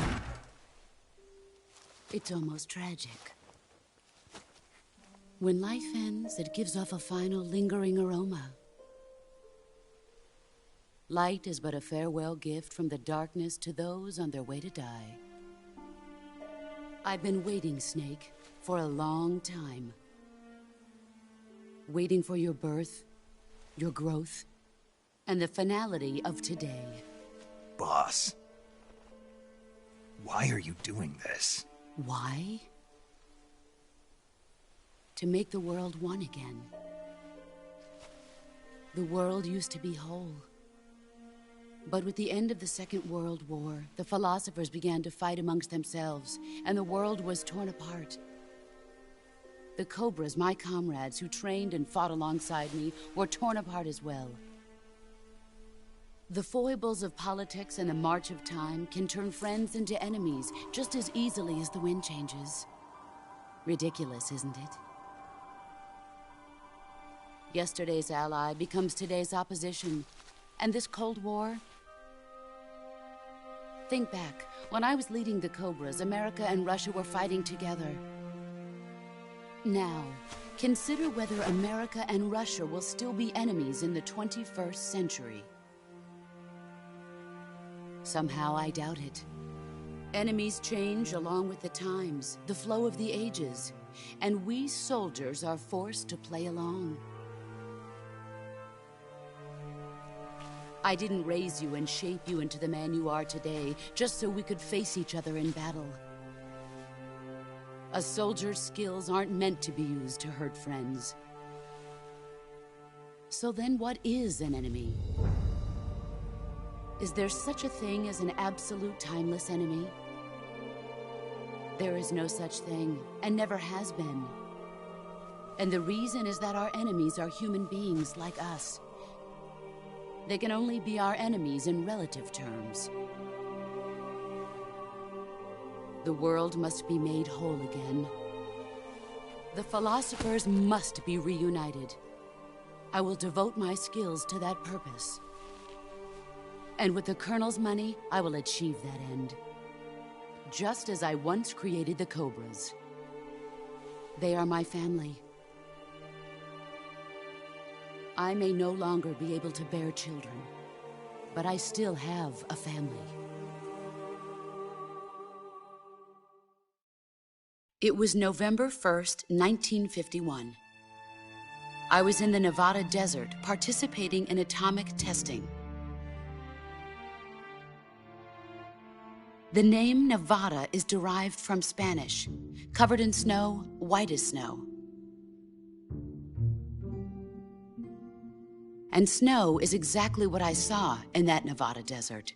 It's almost tragic. When life ends, it gives off a final lingering aroma. Light is but a farewell gift from the darkness to those on their way to die. I've been waiting, Snake, for a long time. Waiting for your birth, your growth, and the finality of today. Boss, why are you doing this? Why? To make the world one again. The world used to be whole. But with the end of the Second World War, the philosophers began to fight amongst themselves, and the world was torn apart. The Cobras, my comrades who trained and fought alongside me, were torn apart as well. The foibles of politics and the march of time can turn friends into enemies just as easily as the wind changes. Ridiculous, isn't it? Yesterday's ally becomes today's opposition. And this Cold War? Think back. When I was leading the Cobras, America and Russia were fighting together. Now, consider whether America and Russia will still be enemies in the 21st century. Somehow I doubt it. Enemies change along with the times, the flow of the ages, and we soldiers are forced to play along. I didn't raise you and shape you into the man you are today just so we could face each other in battle. A soldier's skills aren't meant to be used to hurt friends. So then what is an enemy? Is there such a thing as an absolute timeless enemy? There is no such thing, and never has been. And the reason is that our enemies are human beings like us. They can only be our enemies in relative terms. The world must be made whole again. The philosophers must be reunited. I will devote my skills to that purpose. And with the Colonel's money, I will achieve that end. Just as I once created the Cobras. They are my family. I may no longer be able to bear children, but I still have a family. It was November 1st, 1951. I was in the Nevada desert participating in atomic testing. The name Nevada is derived from Spanish, covered in snow, white as snow. And snow is exactly what I saw in that Nevada desert.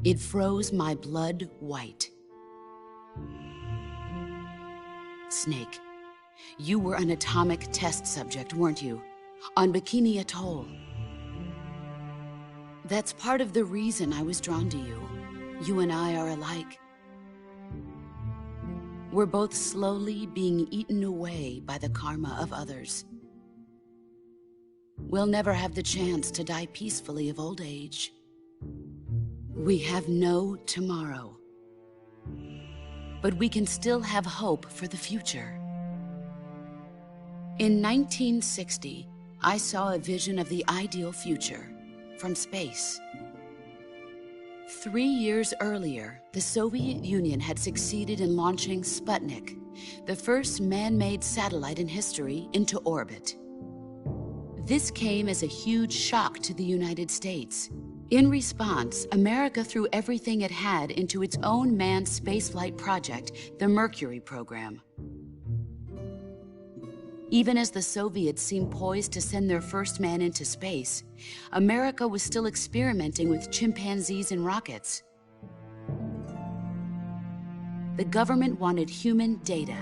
It froze my blood white. Snake, you were an atomic test subject, weren't you? On Bikini Atoll. That's part of the reason I was drawn to you. You and I are alike. We're both slowly being eaten away by the karma of others. We'll never have the chance to die peacefully of old age. We have no tomorrow. But we can still have hope for the future. In 1960, I saw a vision of the ideal future from space. 3 years earlier, the Soviet Union had succeeded in launching Sputnik, the first man-made satellite in history, into orbit. This came as a huge shock to the United States. In response, America threw everything it had into its own manned spaceflight project, the Mercury program. Even as the Soviets seemed poised to send their first man into space, America was still experimenting with chimpanzees and rockets. The government wanted human data,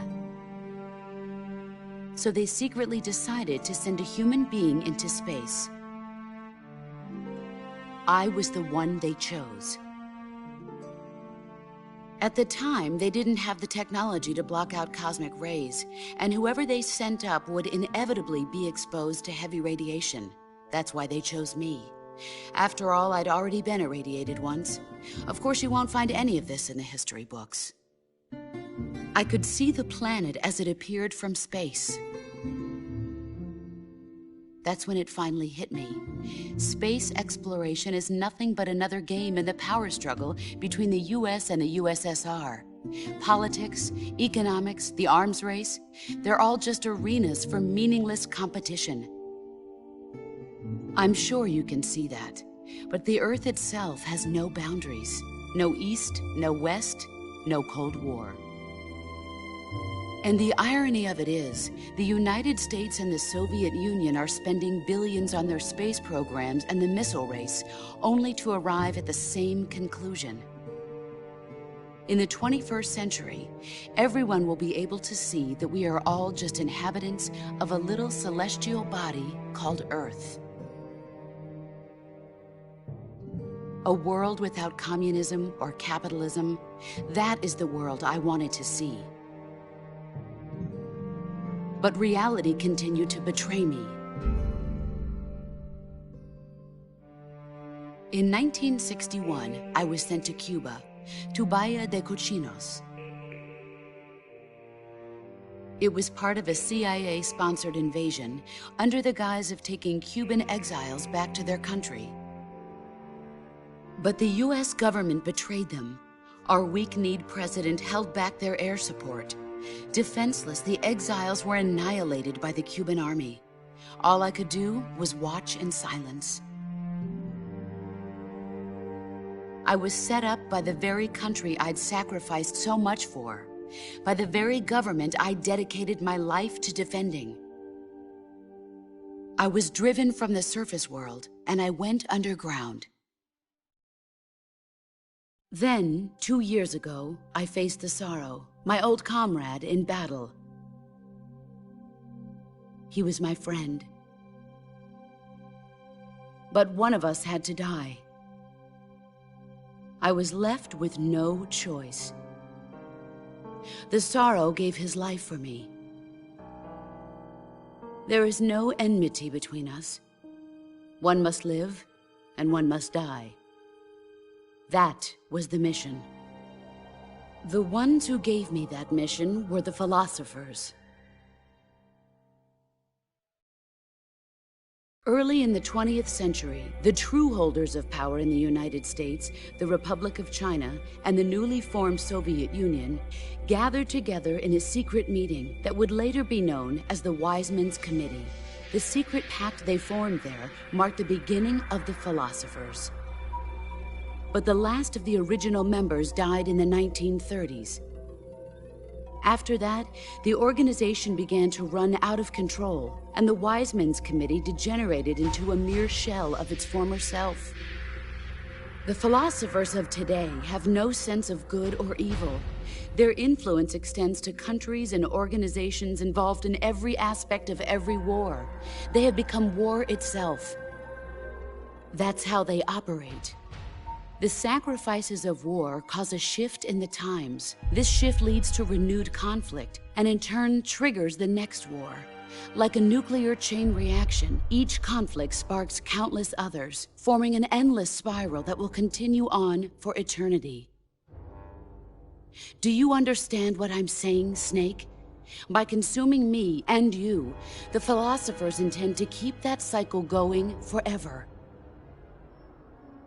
so they secretly decided to send a human being into space. I was the one they chose. At the time, they didn't have the technology to block out cosmic rays, and whoever they sent up would inevitably be exposed to heavy radiation. That's why they chose me. After all, I'd already been irradiated once. Of course, you won't find any of this in the history books. I could see the planet as it appeared from space. That's when it finally hit me. Space exploration is nothing but another game in the power struggle between the US and the USSR. Politics, economics, the arms race, they're all just arenas for meaningless competition. I'm sure you can see that, but the Earth itself has no boundaries. No East, no West, no Cold War. And the irony of it is, the United States and the Soviet Union are spending billions on their space programs and the missile race, only to arrive at the same conclusion. In the 21st century, everyone will be able to see that we are all just inhabitants of a little celestial body called Earth. A world without communism or capitalism, that is the world I wanted to see. But reality continued to betray me. In 1961, I was sent to Cuba, to Bahia de Cochinos. It was part of a CIA-sponsored invasion under the guise of taking Cuban exiles back to their country. But the US government betrayed them. Our weak-kneed president held back their air support. Defenseless, the exiles were annihilated by the Cuban army. All I could do was watch in silence. I was set up by the very country I'd sacrificed so much for, by the very government I dedicated my life to defending. I was driven from the surface world, and I went underground. Then, 2 years ago, I faced the sorrow, my old comrade in battle. He was my friend. But one of us had to die. I was left with no choice. The sorrow gave his life for me. There is no enmity between us. One must live, and one must die. That was the mission. The ones who gave me that mission were the philosophers. Early in the 20th century, the true holders of power in the United States, the Republic of China, and the newly formed Soviet Union gathered together in a secret meeting that would later be known as the Wise Men's Committee. The secret pact they formed there marked the beginning of the philosophers. But the last of the original members died in the 1930s. After that, the organization began to run out of control, and the Wise Men's Committee degenerated into a mere shell of its former self. The philosophers of today have no sense of good or evil. Their influence extends to countries and organizations involved in every aspect of every war. They have become war itself. That's how they operate. The sacrifices of war cause a shift in the times. This shift leads to renewed conflict, and in turn triggers the next war. Like a nuclear chain reaction, each conflict sparks countless others, forming an endless spiral that will continue on for eternity. Do you understand what I'm saying, Snake? By consuming me and you, the philosophers intend to keep that cycle going forever.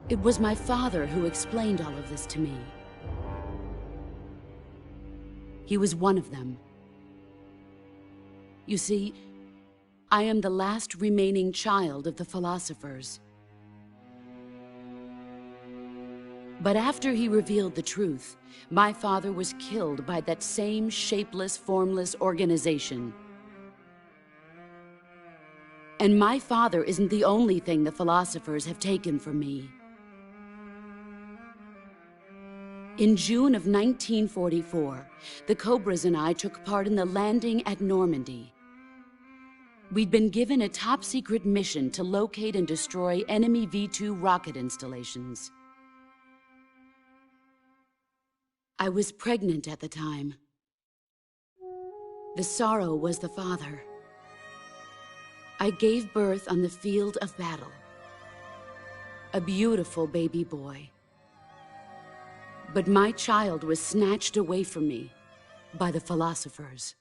It was my father who explained all of this to me. He was one of them. You see, I am the last remaining child of the philosophers. But after he revealed the truth, my father was killed by that same shapeless, formless organization. And my father isn't the only thing the philosophers have taken from me. In June of 1944, the Cobras and I took part in the landing at Normandy. We'd been given a top-secret mission to locate and destroy enemy V-2 rocket installations. I was pregnant at the time. The sorrow was the father. I gave birth on the field of battle. A beautiful baby boy. But my child was snatched away from me by the philosophers.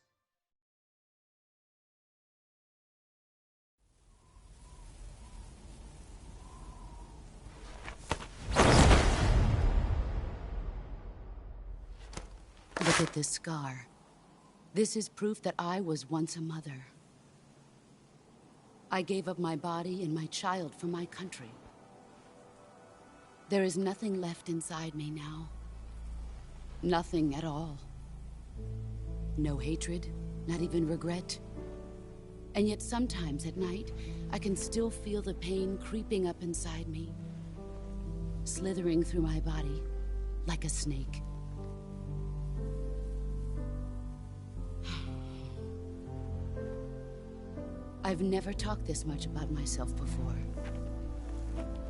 Look at this scar. This is proof that I was once a mother. I gave up my body and my child for my country. There is nothing left inside me now. Nothing at all. No hatred, not even regret. And yet sometimes at night, I can still feel the pain creeping up inside me, slithering through my body like a snake. I've never talked this much about myself before.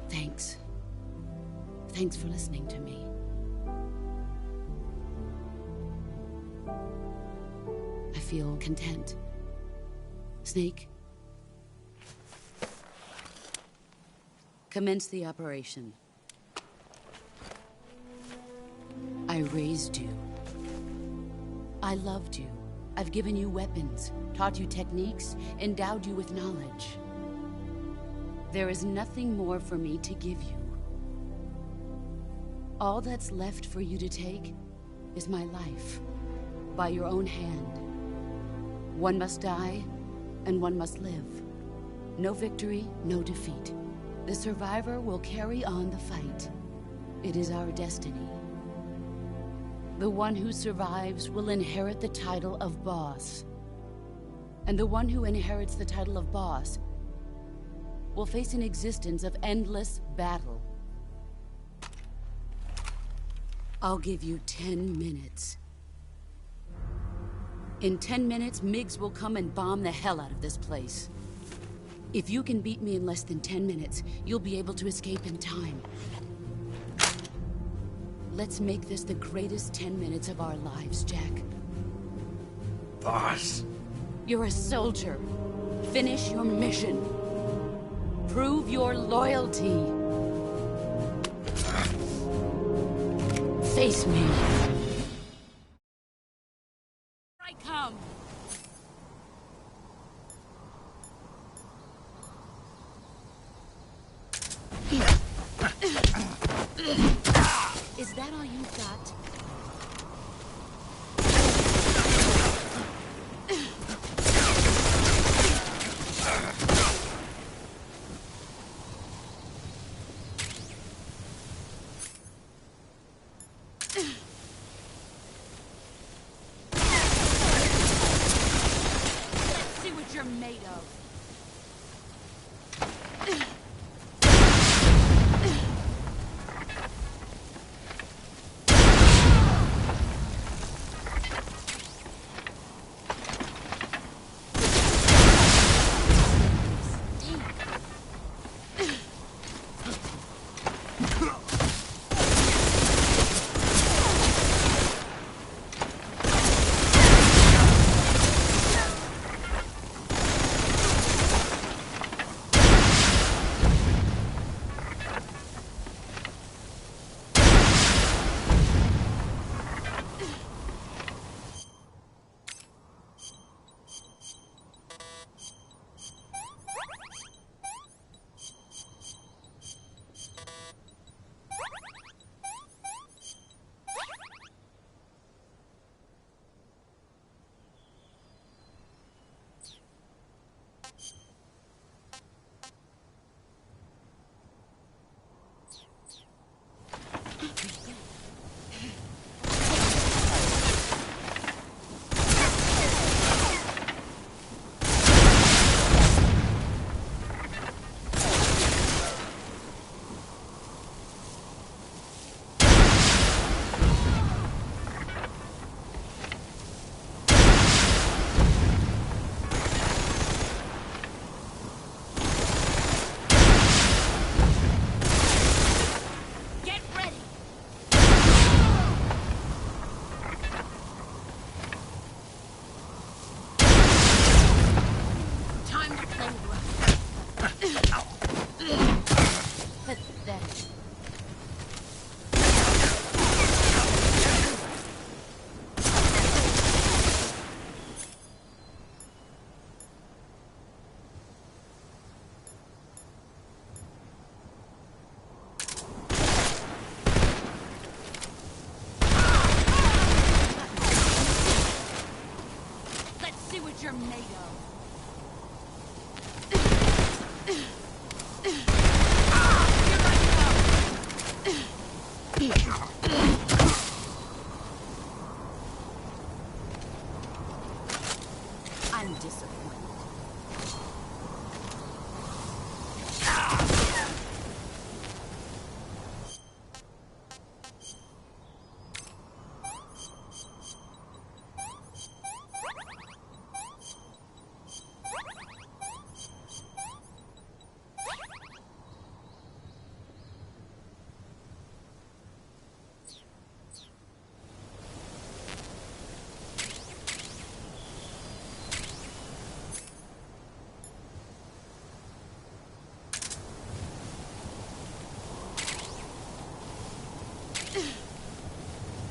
Thanks. Thanks for listening to me. I feel content. Snake? Commence the operation. I raised you. I loved you. I've given you weapons, taught you techniques, endowed you with knowledge. There is nothing more for me to give you. All that's left for you to take is my life, by your own hand. One must die, and one must live. No victory, no defeat. The survivor will carry on the fight. It is our destiny. The one who survives will inherit the title of boss. And the one who inherits the title of boss will face an existence of endless battle. I'll give you 10 minutes. In 10 minutes, MiGs will come and bomb the hell out of this place. If you can beat me in less than 10 minutes, you'll be able to escape in time. Let's make this the greatest 10 minutes of our lives, Jack. Boss. You're a soldier. Finish your mission. Prove your loyalty. Face me. I come. Is that all you've got? Let's see what you're made of. I'm disappointed.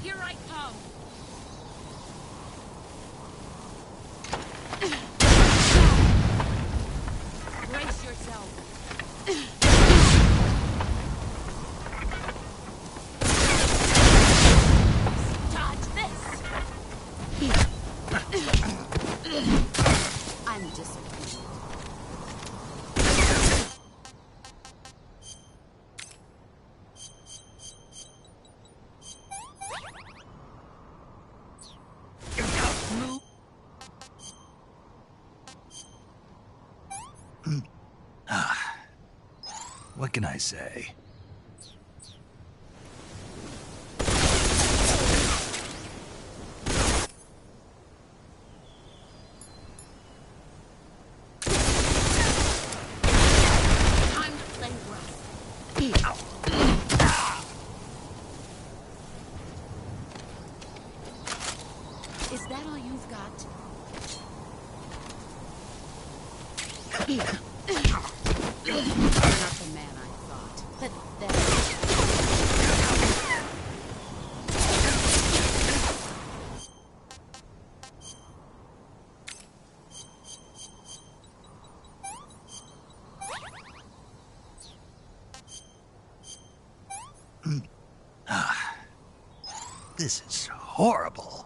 Here I come! Brace yourself! Dodge this! I'm disappointed. What can I say? Time to play rough. Is that all you've got? You're not the man I thought. Pathetic. This is horrible.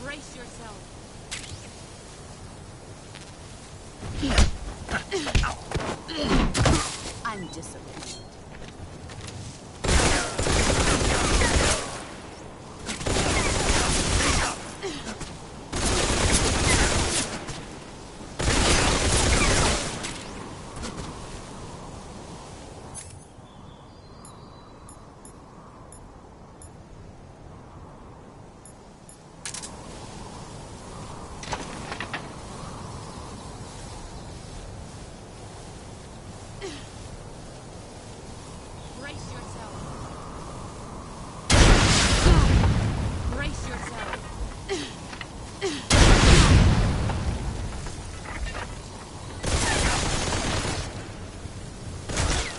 Brace yourself. I'm disappointed. Brace yourself. Brace yourself.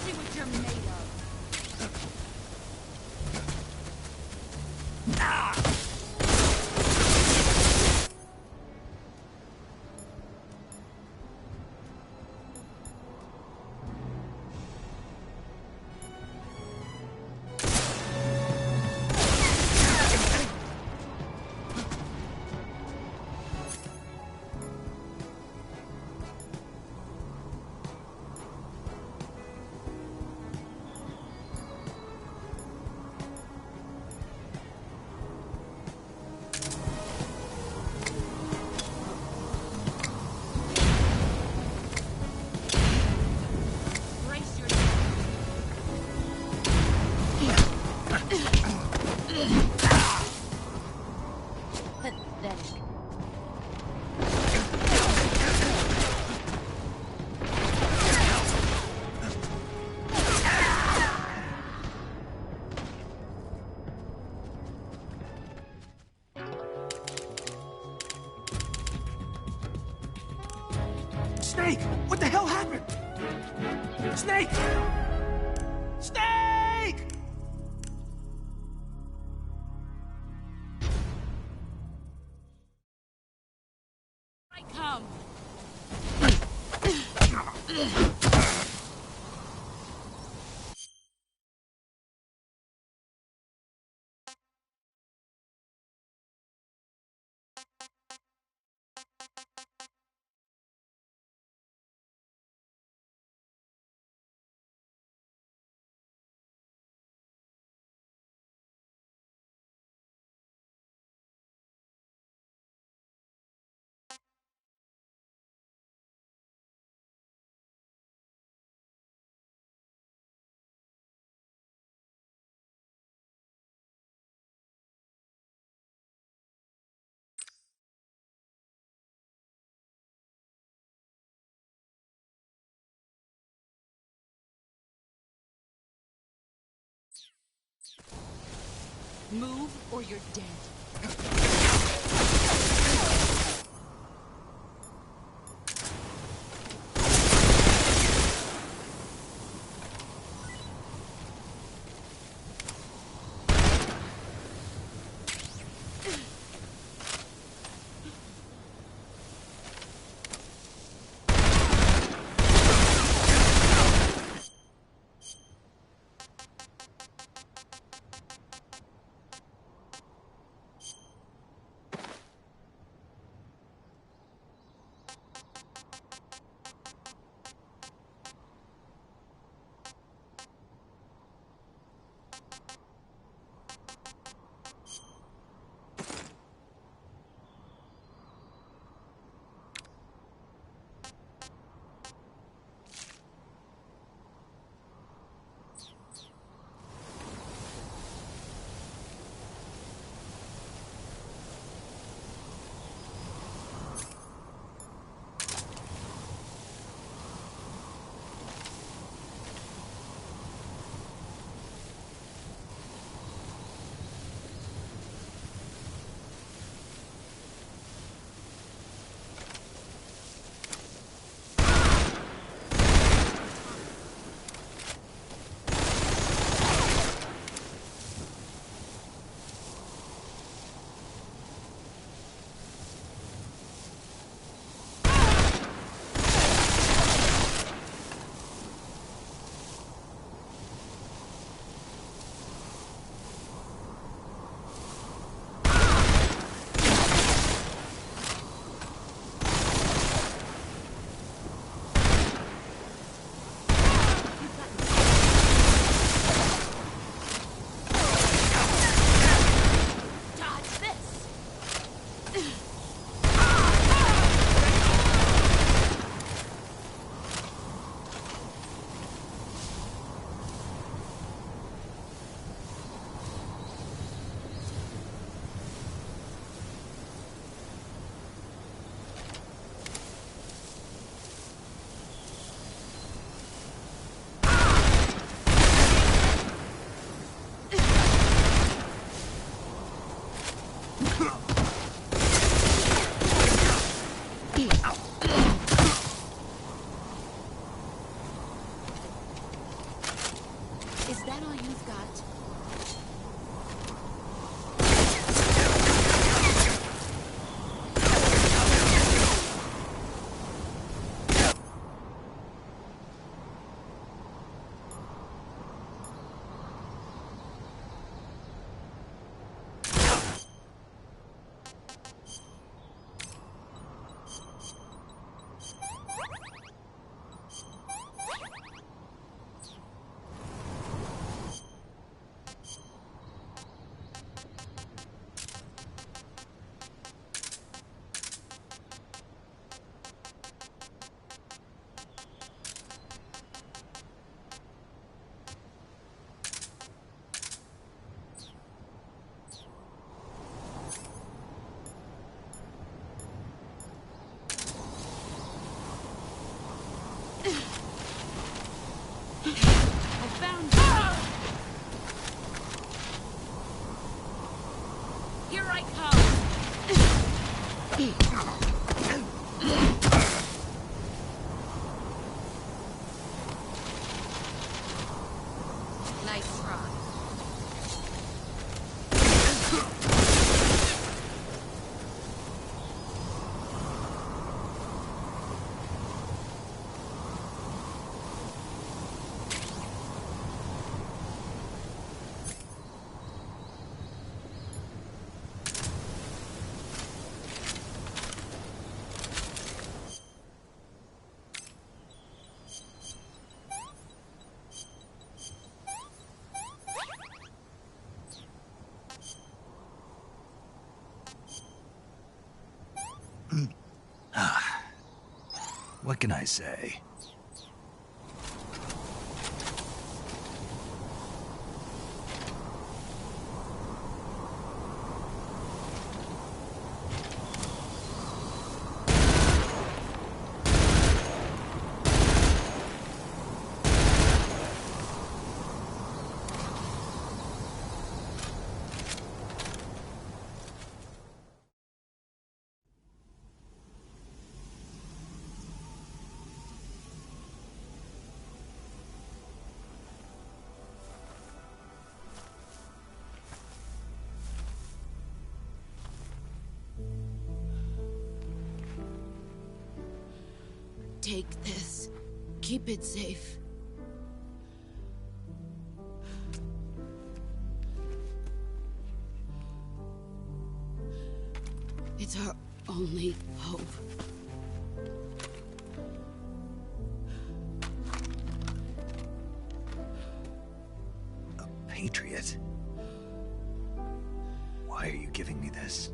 See what you're made of. Brace yourself. Pathetic. Snake! What the hell happened? Snake! Snake! I come. Move or you're dead. What can I say? Take this. Keep it safe. It's our only hope. A patriot? Why are you giving me this?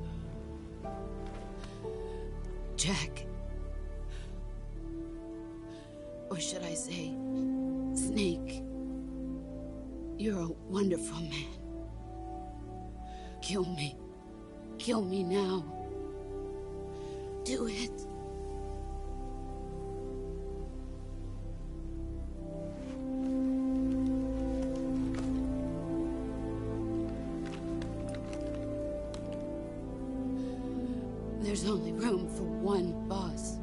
Jack. Or should I say, Snake. You're a wonderful man. Kill me. Kill me now. Do it. There's only room for one boss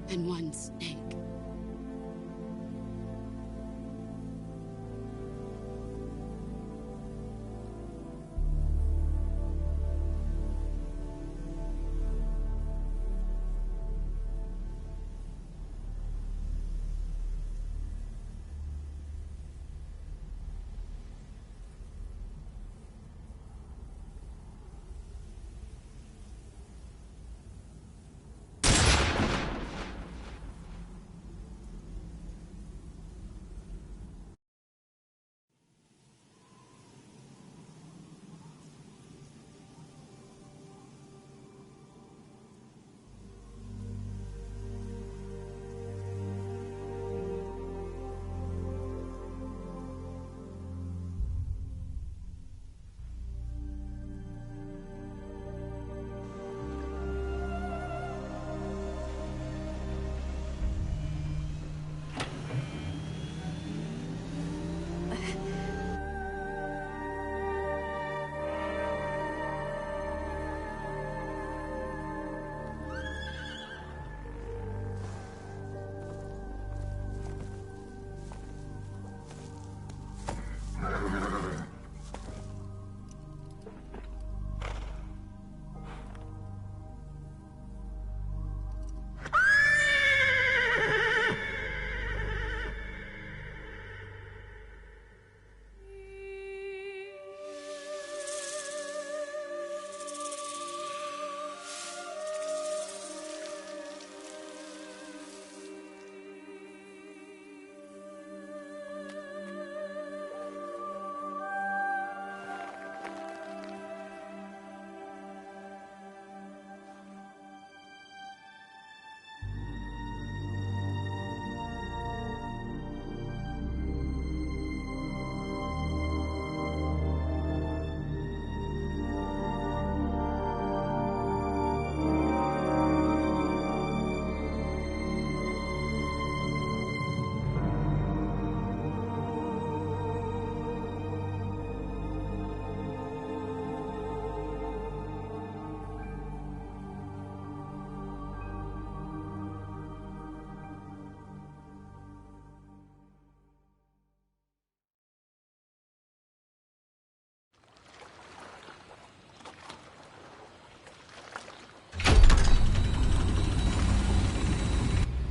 and one snake.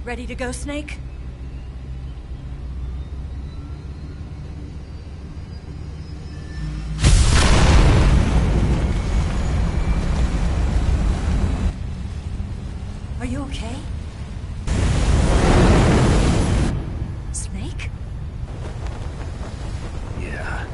Ready to go, Snake? Are you okay? Snake? Yeah.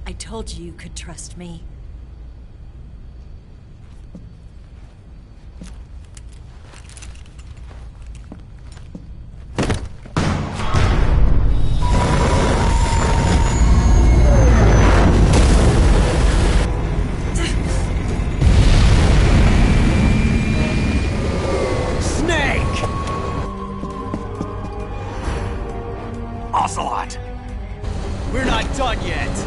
I told you you could trust me. Ocelot! We're not done yet.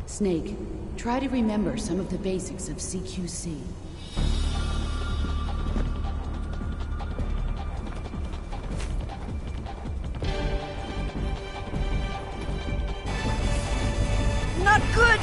Snake, try to remember some of the basics of CQC. Not good!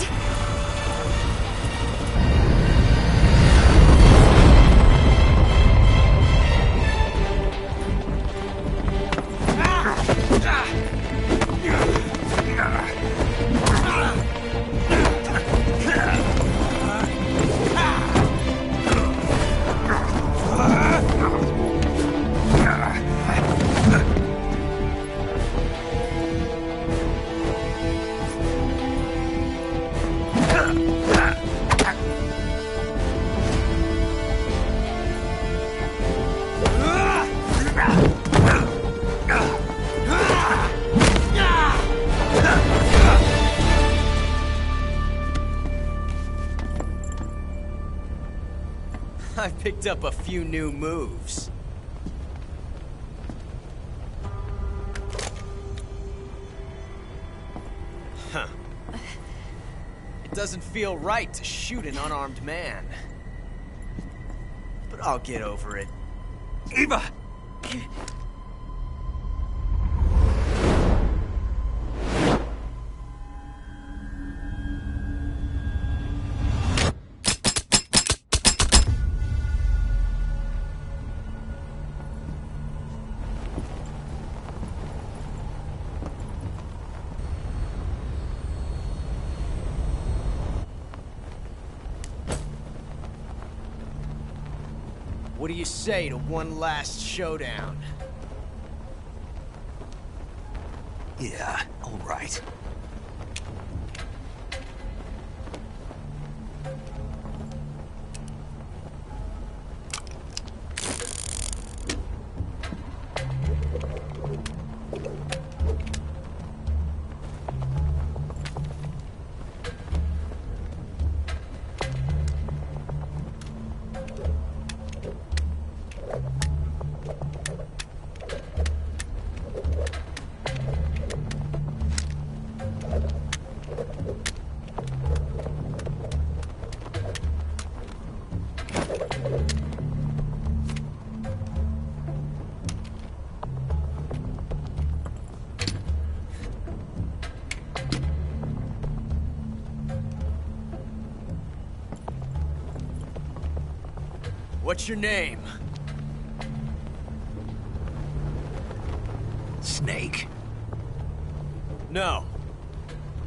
I picked up a few new moves. Huh. It doesn't feel right to shoot an unarmed man. But I'll get over it. Eva! What do you say to one last showdown? Yeah, all right. What's your name? Snake. No.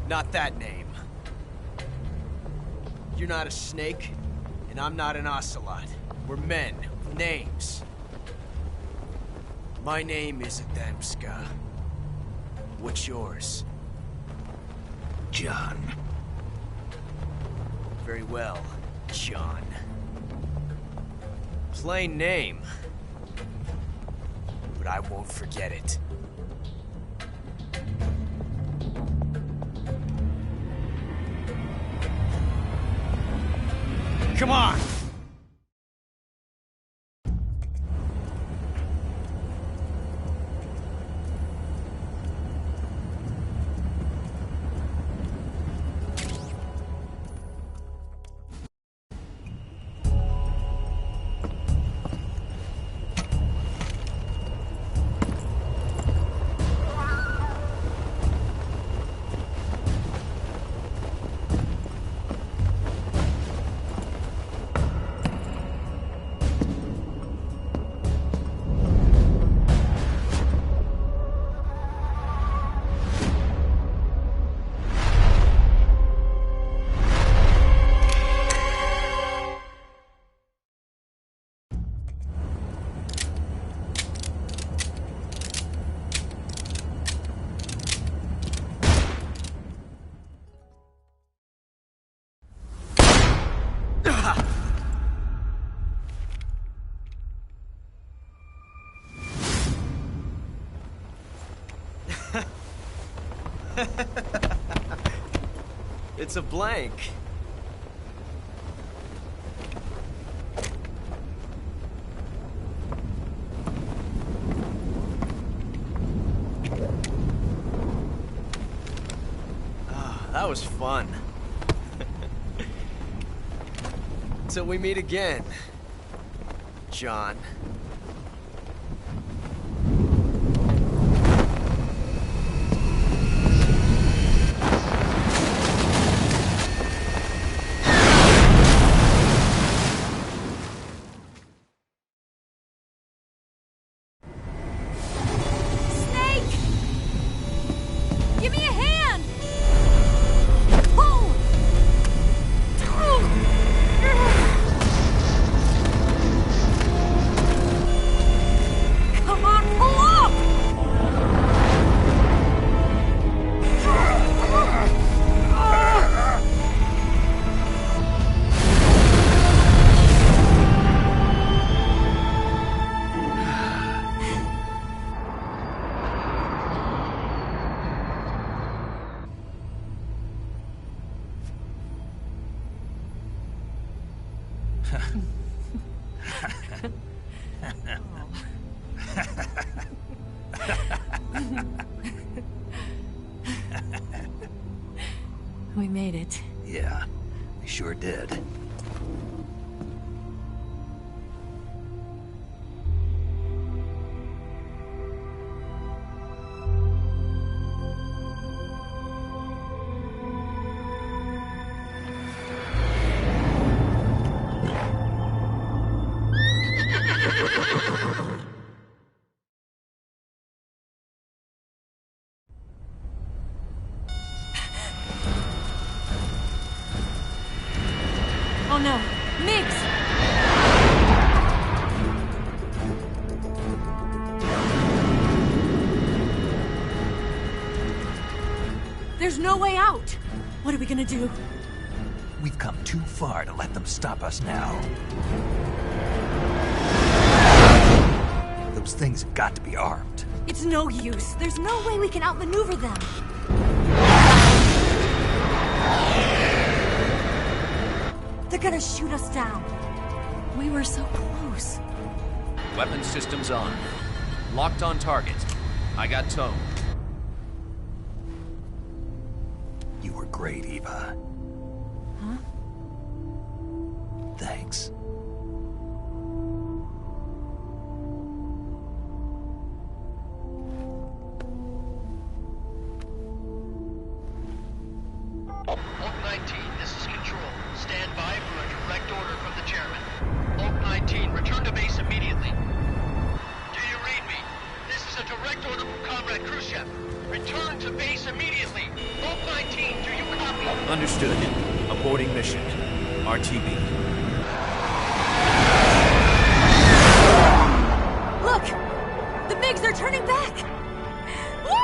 Not that name. You're not a snake, and I'm not an ocelot. We're men with names. My name is Adamska. What's yours? John. Very well, John. Plain name. But I won't forget it. Come on! It's a blank. Ah, that was fun. Till we meet again, John. We made it. Yeah, we sure did. Oh no, Migs! There's no way out! What are we gonna do? We've come too far to let them stop us now. Those things have got to be armed. It's no use. There's no way we can outmaneuver them. They're gonna shoot us down. We were so close. Weapon systems on. Locked on target. I got tone. You were great, Eva. Huh? Thanks. Oak 19, this is Control. Stand by for a direct order from the chairman. Oak 19, return to base immediately. Do you read me? This is a direct order from Comrade Khrushchev. Return to base immediately. Oak 19, do you copy? Understood. Aborting mission. RTB. Look! The MiGs are turning back! Woo!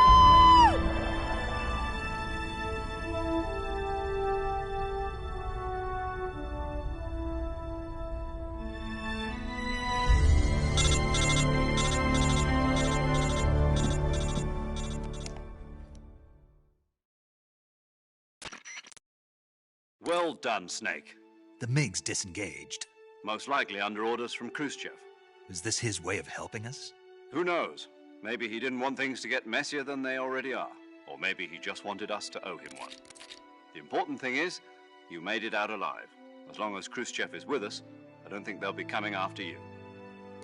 Well done, Snake. The MiG's disengaged. Most likely under orders from Khrushchev. Is this his way of helping us? Who knows? Maybe he didn't want things to get messier than they already are. Or maybe he just wanted us to owe him one. The important thing is, you made it out alive. As long as Khrushchev is with us, I don't think they'll be coming after you.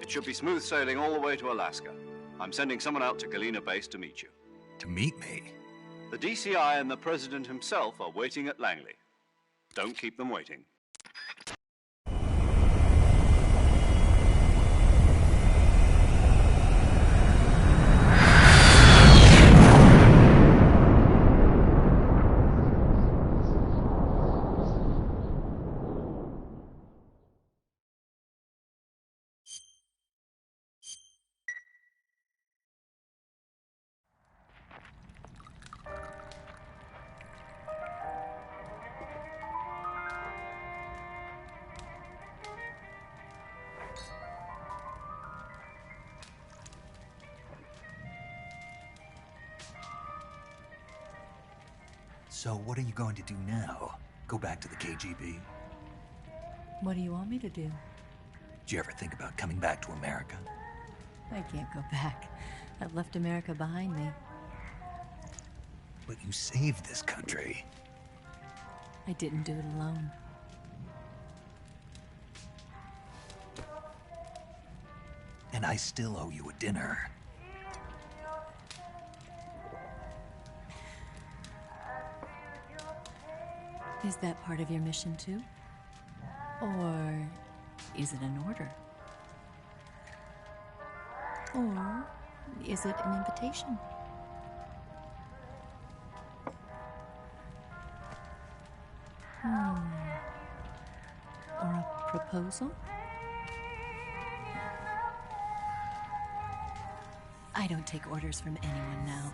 It should be smooth sailing all the way to Alaska. I'm sending someone out to Galena Base to meet you. To meet me? The DCI and the President himself are waiting at Langley. Don't keep them waiting. So what are you going to do now? Go back to the KGB? What do you want me to do? Did you ever think about coming back to America? I can't go back. I've left America behind me. But you saved this country. I didn't do it alone. And I still owe you a dinner. Is that part of your mission too? Or is it an order? Or is it an invitation? Or a proposal? I don't take orders from anyone now.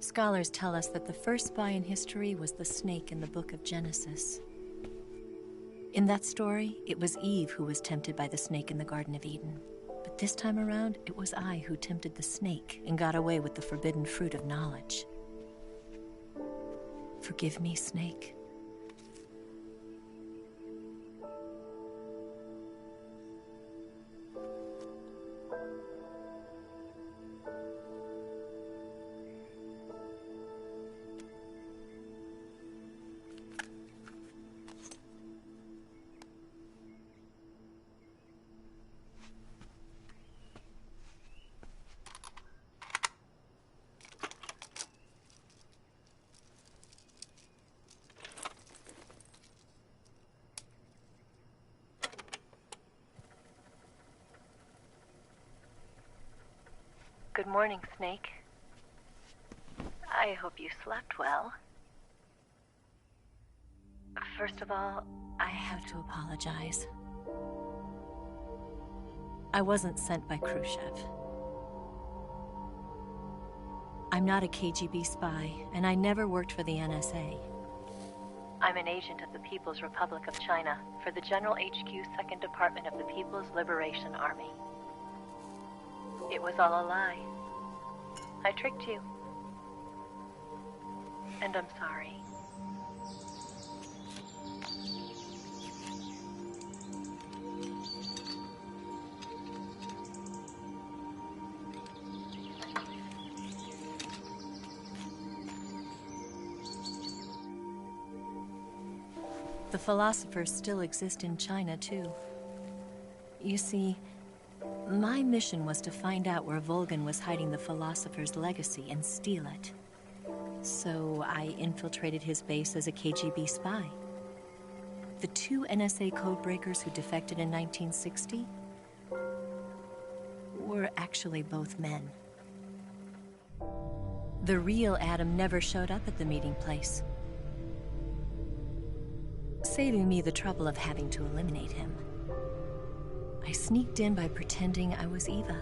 Scholars tell us that the first spy in history was the snake in the book of Genesis. In that story, it was Eve who was tempted by the snake in the Garden of Eden. But this time around, it was I who tempted the snake and got away with the forbidden fruit of knowledge. Forgive me, snake. Good morning, Snake. I hope you slept well. First of all, I have to apologize. I wasn't sent by Khrushchev. I'm not a KGB spy, and I never worked for the NSA. I'm an agent of the People's Republic of China for the General HQ 2nd Department of the People's Liberation Army. It was all a lie. I tricked you. And I'm sorry. The philosophers still exist in China, too. You see, my mission was to find out where Volgin was hiding the philosopher's legacy and steal it. So I infiltrated his base as a KGB spy. The 2 NSA codebreakers who defected in 1960 were actually both men. The real Adam never showed up at the meeting place, saving me the trouble of having to eliminate him. I sneaked in by pretending I was Eva.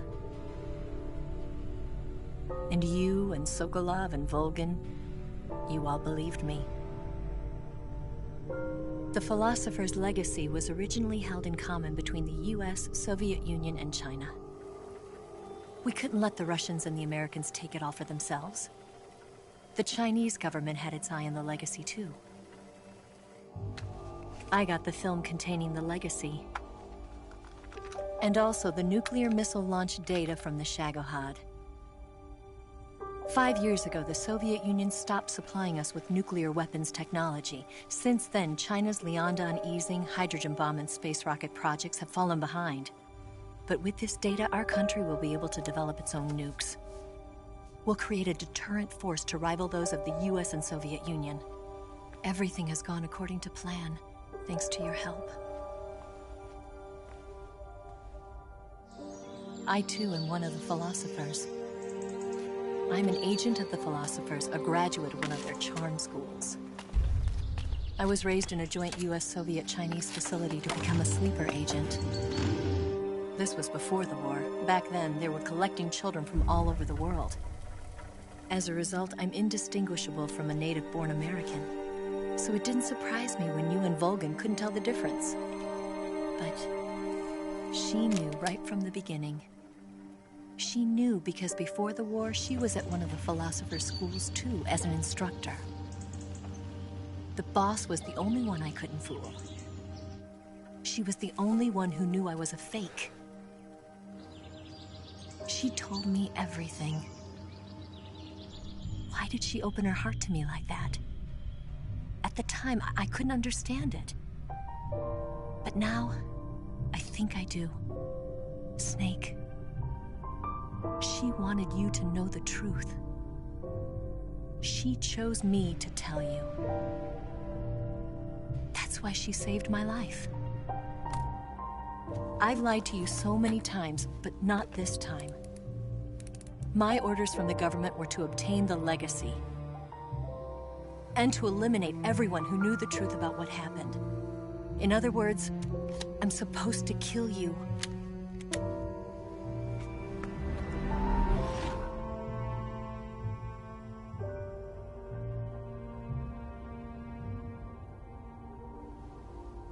And you and Sokolov and Volgin, you all believed me. The philosopher's legacy was originally held in common between the US, Soviet Union, and China. We couldn't let the Russians and the Americans take it all for themselves. The Chinese government had its eye on the legacy, too. I got the film containing the legacy, and also the nuclear missile launch data from the Shagohod. 5 years ago, the Soviet Union stopped supplying us with nuclear weapons technology. Since then, China's Liaodong easing, hydrogen bomb, and space rocket projects have fallen behind. But with this data, our country will be able to develop its own nukes. We'll create a deterrent force to rival those of the US and Soviet Union. Everything has gone according to plan, thanks to your help. I, too, am one of the philosophers. I'm an agent of the philosophers, a graduate of one of their charm schools. I was raised in a joint US-Soviet-Chinese facility to become a sleeper agent. This was before the war. Back then, they were collecting children from all over the world. As a result, I'm indistinguishable from a native-born American. So it didn't surprise me when you and Volgin couldn't tell the difference. But she knew right from the beginning. She knew because before the war, she was at one of the philosopher's schools too, as an instructor. The boss was the only one I couldn't fool. She was the only one who knew I was a fake. She told me everything. Why did she open her heart to me like that? At the time, I couldn't understand it. But now, I think I do. Snake. She wanted you to know the truth. She chose me to tell you. That's why she saved my life. I've lied to you so many times, but not this time. My orders from the government were to obtain the legacy and to eliminate everyone who knew the truth about what happened. In other words, I'm supposed to kill you.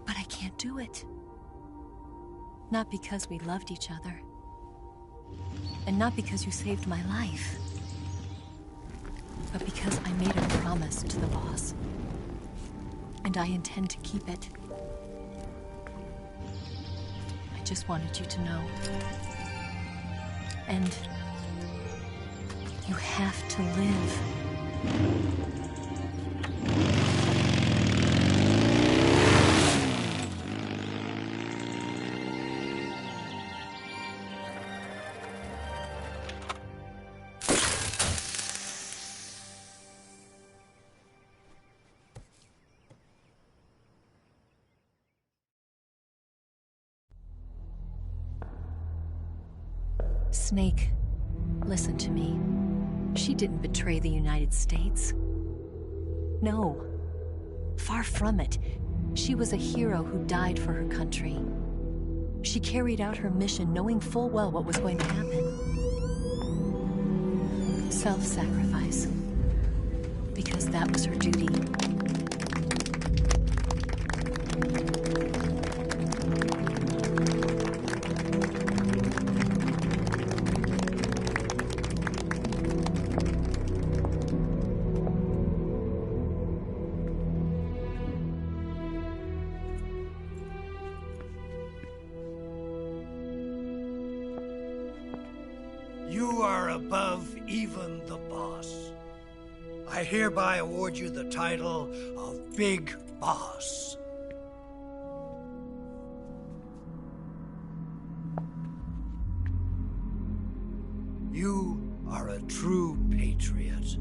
But I can't do it. Not because we loved each other. And not because you saved my life. But because I made a promise to the boss. And I intend to keep it. I just wanted you to know. And you have to live. Snake, listen to me. She didn't betray the United States. No. Far from it. She was a hero who died for her country. She carried out her mission knowing full well what was going to happen. Self-sacrifice. Because that was her duty. You are above even the boss. I hereby award you the title of Big Boss. You are a true patriot.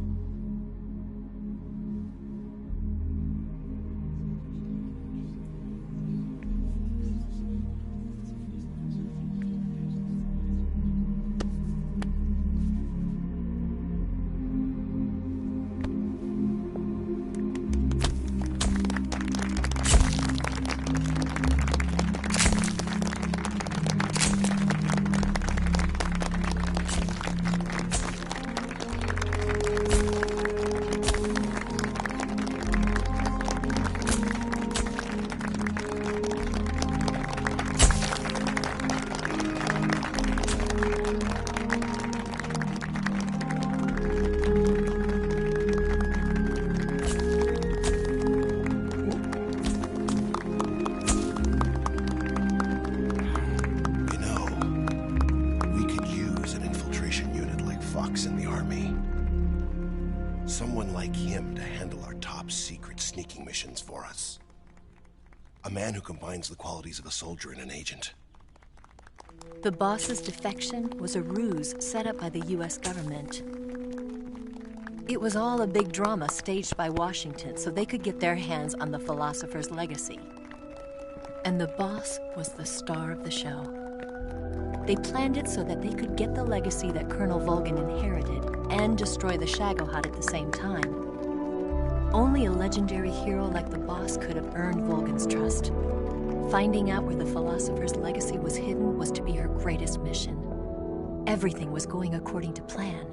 Someone like him to handle our top secret sneaking missions for us. A man who combines the qualities of a soldier and an agent. The boss's defection was a ruse set up by the US government. It was all a big drama staged by Washington so they could get their hands on the philosopher's legacy. And the boss was the star of the show. They planned it so that they could get the legacy that Colonel Volgin inherited and destroy the Shagohod at the same time. Only a legendary hero like the boss could have earned Volgin's trust. Finding out where the philosopher's legacy was hidden was to be her greatest mission. Everything was going according to plan.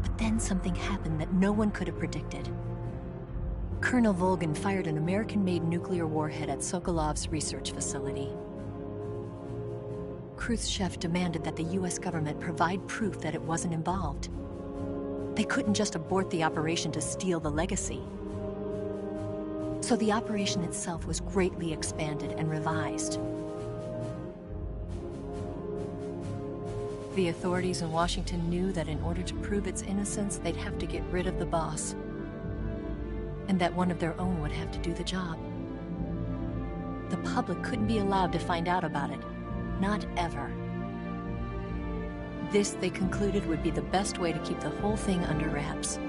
But then something happened that no one could have predicted. Colonel Volgin fired an American-made nuclear warhead at Sokolov's research facility. Khrushchev demanded that the US government provide proof that it wasn't involved. They couldn't just abort the operation to steal the legacy. So the operation itself was greatly expanded and revised. The authorities in Washington knew that in order to prove its innocence, they'd have to get rid of the boss. And that one of their own would have to do the job. The public couldn't be allowed to find out about it. Not ever. This, they concluded, would be the best way to keep the whole thing under wraps.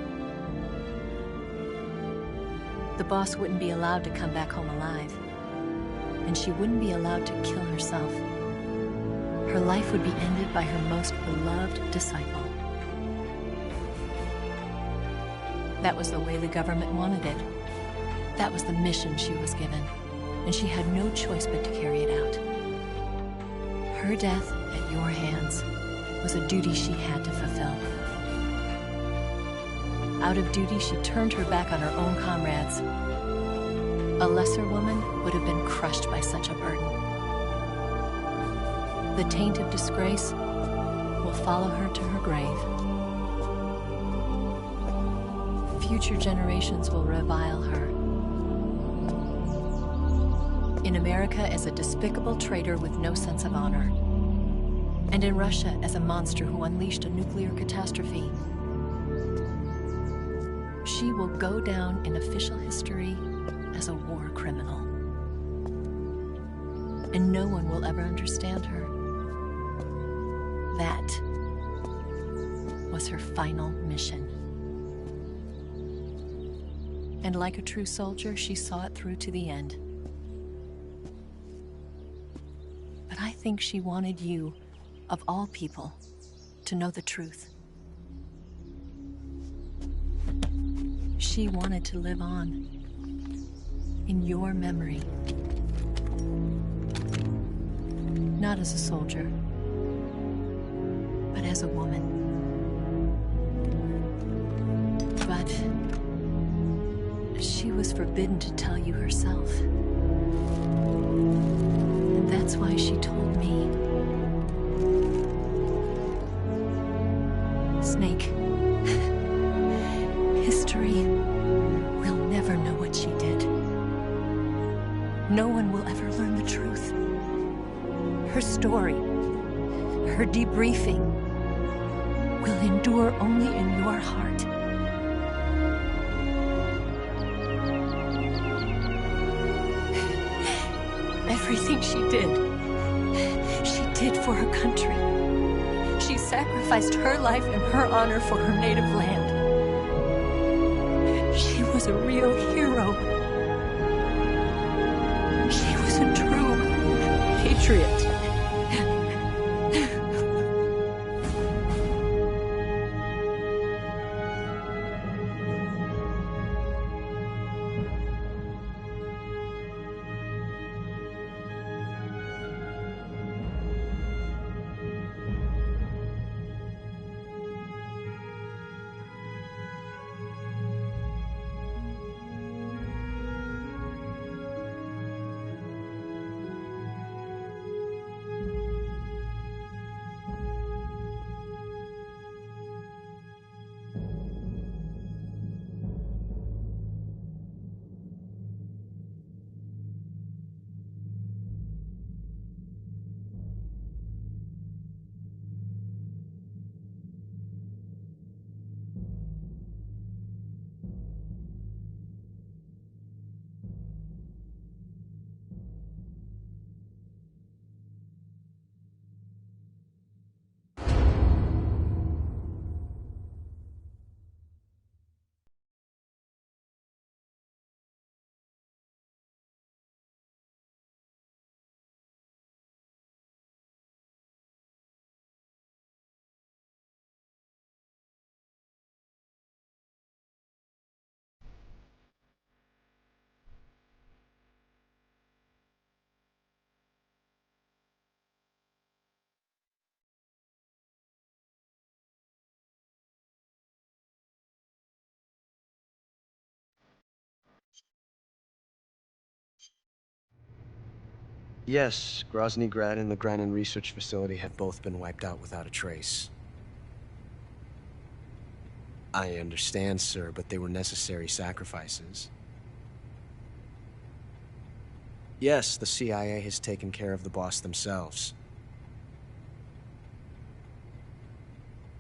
The boss wouldn't be allowed to come back home alive. And she wouldn't be allowed to kill herself. Her life would be ended by her most beloved disciple. That was the way the government wanted it. That was the mission she was given. And she had no choice but to carry it out. Her death at your hands was a duty she had to fulfill. Out of duty, she turned her back on her own comrades. A lesser woman would have been crushed by such a burden. The taint of disgrace will follow her to her grave. Future generations will revile her. In America as a despicable traitor with no sense of honor. And in Russia as a monster who unleashed a nuclear catastrophe. She will go down in official history as a war criminal. And no one will ever understand her. That was her final mission. And like a true soldier, she saw it through to the end. But I think she wanted you, of all people, to know the truth. She wanted to live on, in your memory. Not as a soldier, but as a woman. But she was forbidden to tell you herself. And that's why she told me. Snake, history will never know what she did. No one will ever learn the truth. Her story, her debriefing, will endure only in your heart. Everything she did for her country. She sacrificed her life and her honor for her native land. She was a real hero. She was a true patriot. Yes, Grozny Grad and the Granin Research Facility have both been wiped out without a trace. I understand, sir, but they were necessary sacrifices. Yes, the CIA has taken care of the boss themselves.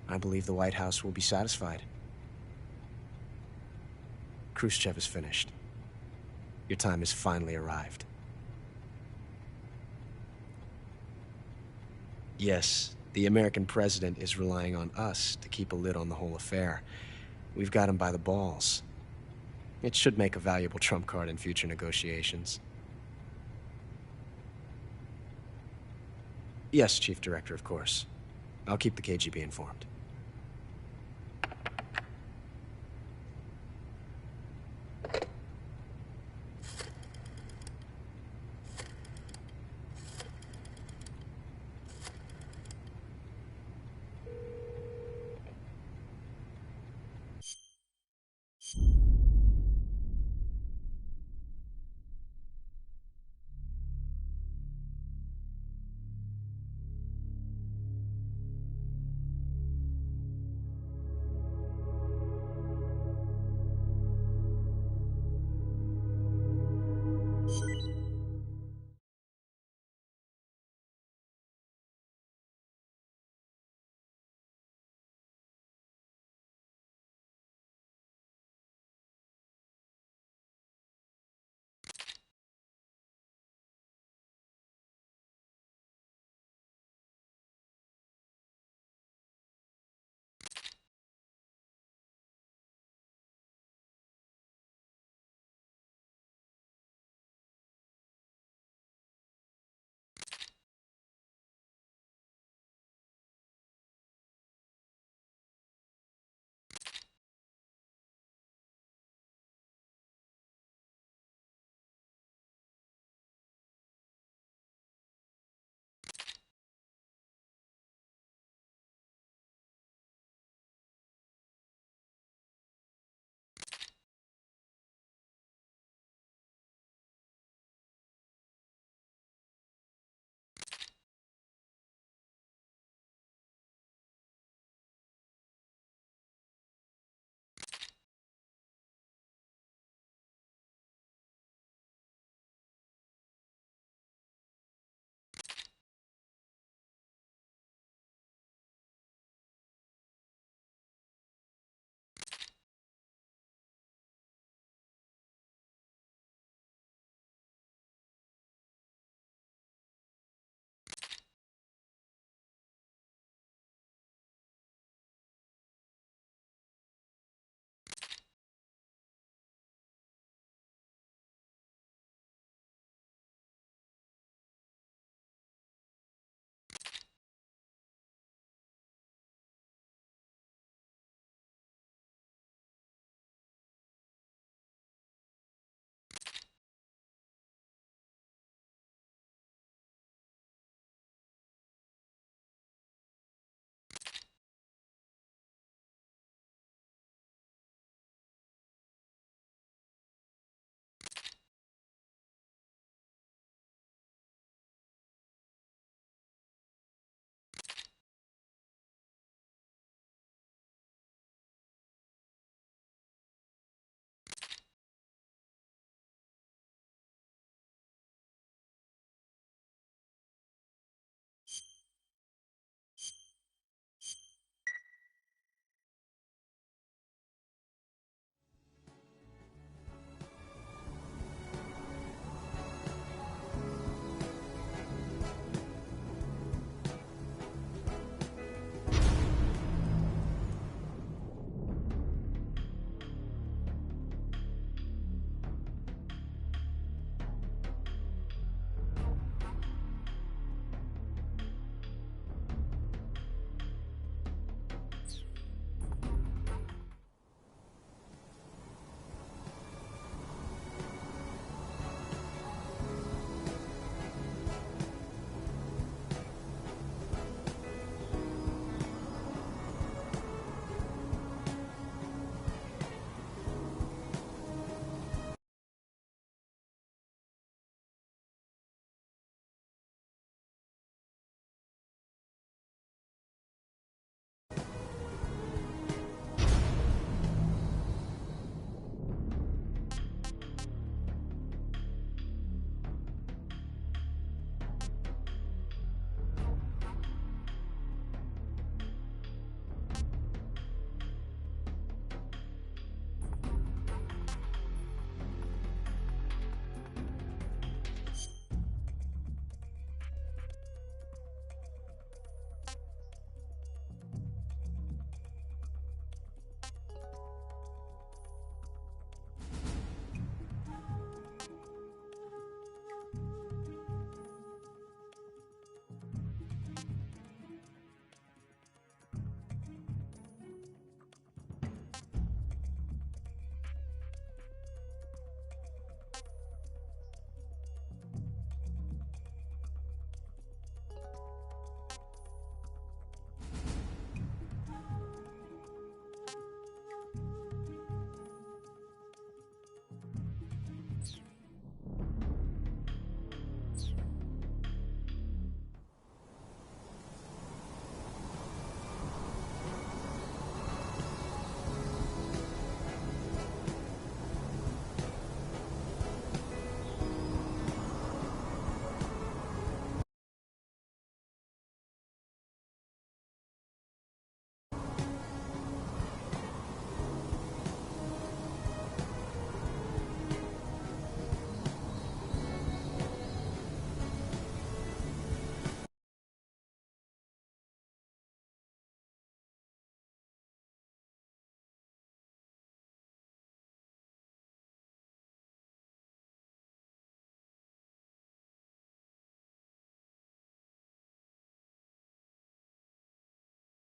I believe the White House will be satisfied. Khrushchev is finished. Your time has finally arrived. Yes, the American president is relying on us to keep a lid on the whole affair. We've got him by the balls. It should make a valuable trump card in future negotiations. Yes, Chief Director, of course. I'll keep the KGB informed.